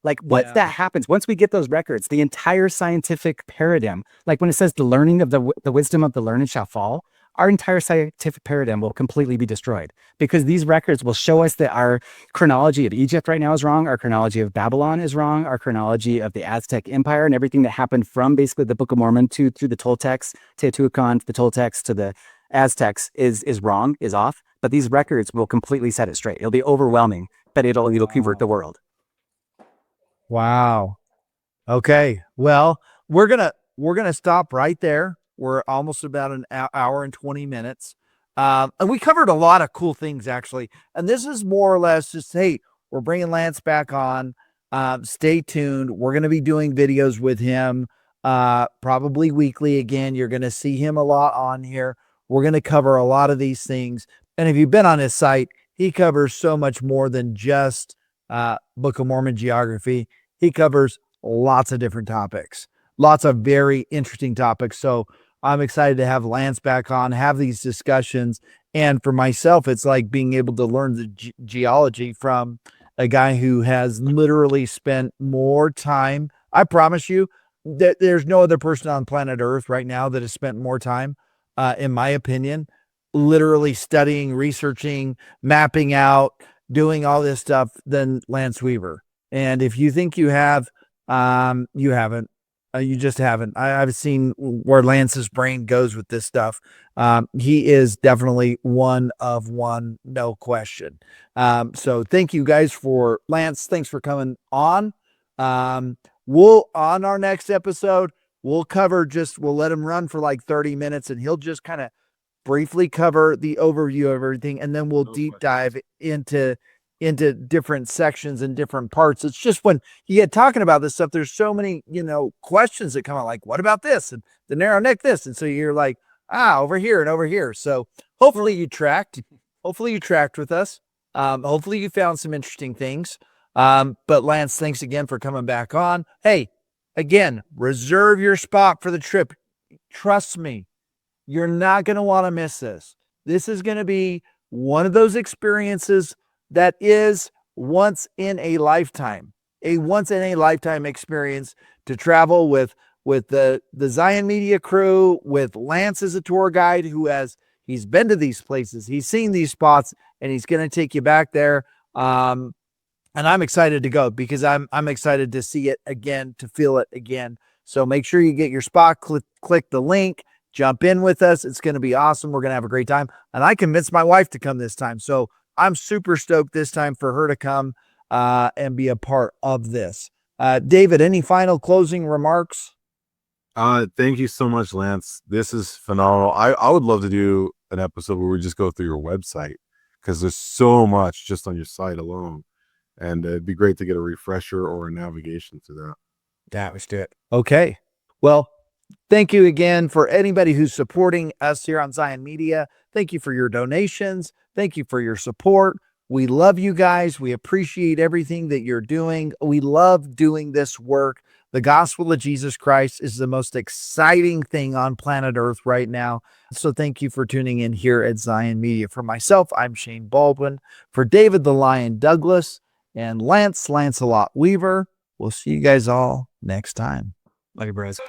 Like once that happens, once we get those records, the entire scientific paradigm, like when it says the learning of the wisdom of the learned shall fall, our entire scientific paradigm will completely be destroyed because these records will show us that our chronology of Egypt right now is wrong. Our chronology of Babylon is wrong. Our chronology of the Aztec Empire and everything that happened from basically the Book of Mormon through the Toltecs, Teotihuacan, the Toltecs to the Aztecs is wrong, is off, but these records will completely set it straight. It'll be overwhelming, but it'll convert the world. Wow. Okay. Well, we're gonna stop right there. We're almost about an hour and 20 minutes. And we covered a lot of cool things actually. And this is more or less just, hey, we're bringing Lance back on. Stay tuned. We're going to be doing videos with him, probably weekly again. You're going to see him a lot on here. We're going to cover a lot of these things. And if you've been on his site, he covers so much more than just Book of Mormon geography. He covers lots of different topics, lots of very interesting topics. So I'm excited to have Lance back on, have these discussions. And for myself, it's like being able to learn the geology from a guy who has literally spent more time. I promise you that there's no other person on planet Earth right now that has spent more time, in my opinion, literally studying, researching, mapping out, doing all this stuff than Lance Weaver. And if you think you have, you haven't. You just haven't. I've seen where Lance's brain goes with this stuff. He is definitely one of one, no question. So thank you guys for Lance. Thanks for coming on. We'll on our next episode, we'll let him run for like 30 minutes and he'll just kind of briefly cover the overview of everything. And then we'll deep dive into different sections and different parts. It's just when you get talking about this stuff, there's so many, questions that come out like, what about this? And the narrow neck this. And so you're like, over here and over here. So hopefully you tracked with us. Hopefully you found some interesting things. But Lance, thanks again for coming back on. Hey, again, reserve your spot for the trip. Trust me, you're not going to want to miss this. This is going to be one of those experiences that is once in a lifetime experience to travel with the Zion Media crew, with Lance as a tour guide he's been to these places, he's seen these spots, and he's going to take you back there. And I'm excited to go because I'm excited to see it again, to feel it again. So make sure you get your spot, click the link, jump in with us. It's going to be awesome. We're going to have a great time. And I convinced my wife to come this time. So I'm super stoked this time for her to come and be a part of this. David, any final closing remarks? Thank you so much, Lance. This is phenomenal. I would love to do an episode where we just go through your website because there's so much just on your site alone. And it'd be great to get a refresher or a navigation to that. Yeah, let's do it. Okay. Well, thank you again for anybody who's supporting us here on Zion Media. Thank you for your donations. Thank you for your support. We love you guys. We appreciate everything that you're doing. We love doing this work. The gospel of Jesus Christ is the most exciting thing on planet Earth right now. So thank you for tuning in here at Zion Media. For myself, I'm Shane Baldwin. For David the Lion Douglas and Lance Lancelot Weaver, we'll see you guys all next time. Love you, bros.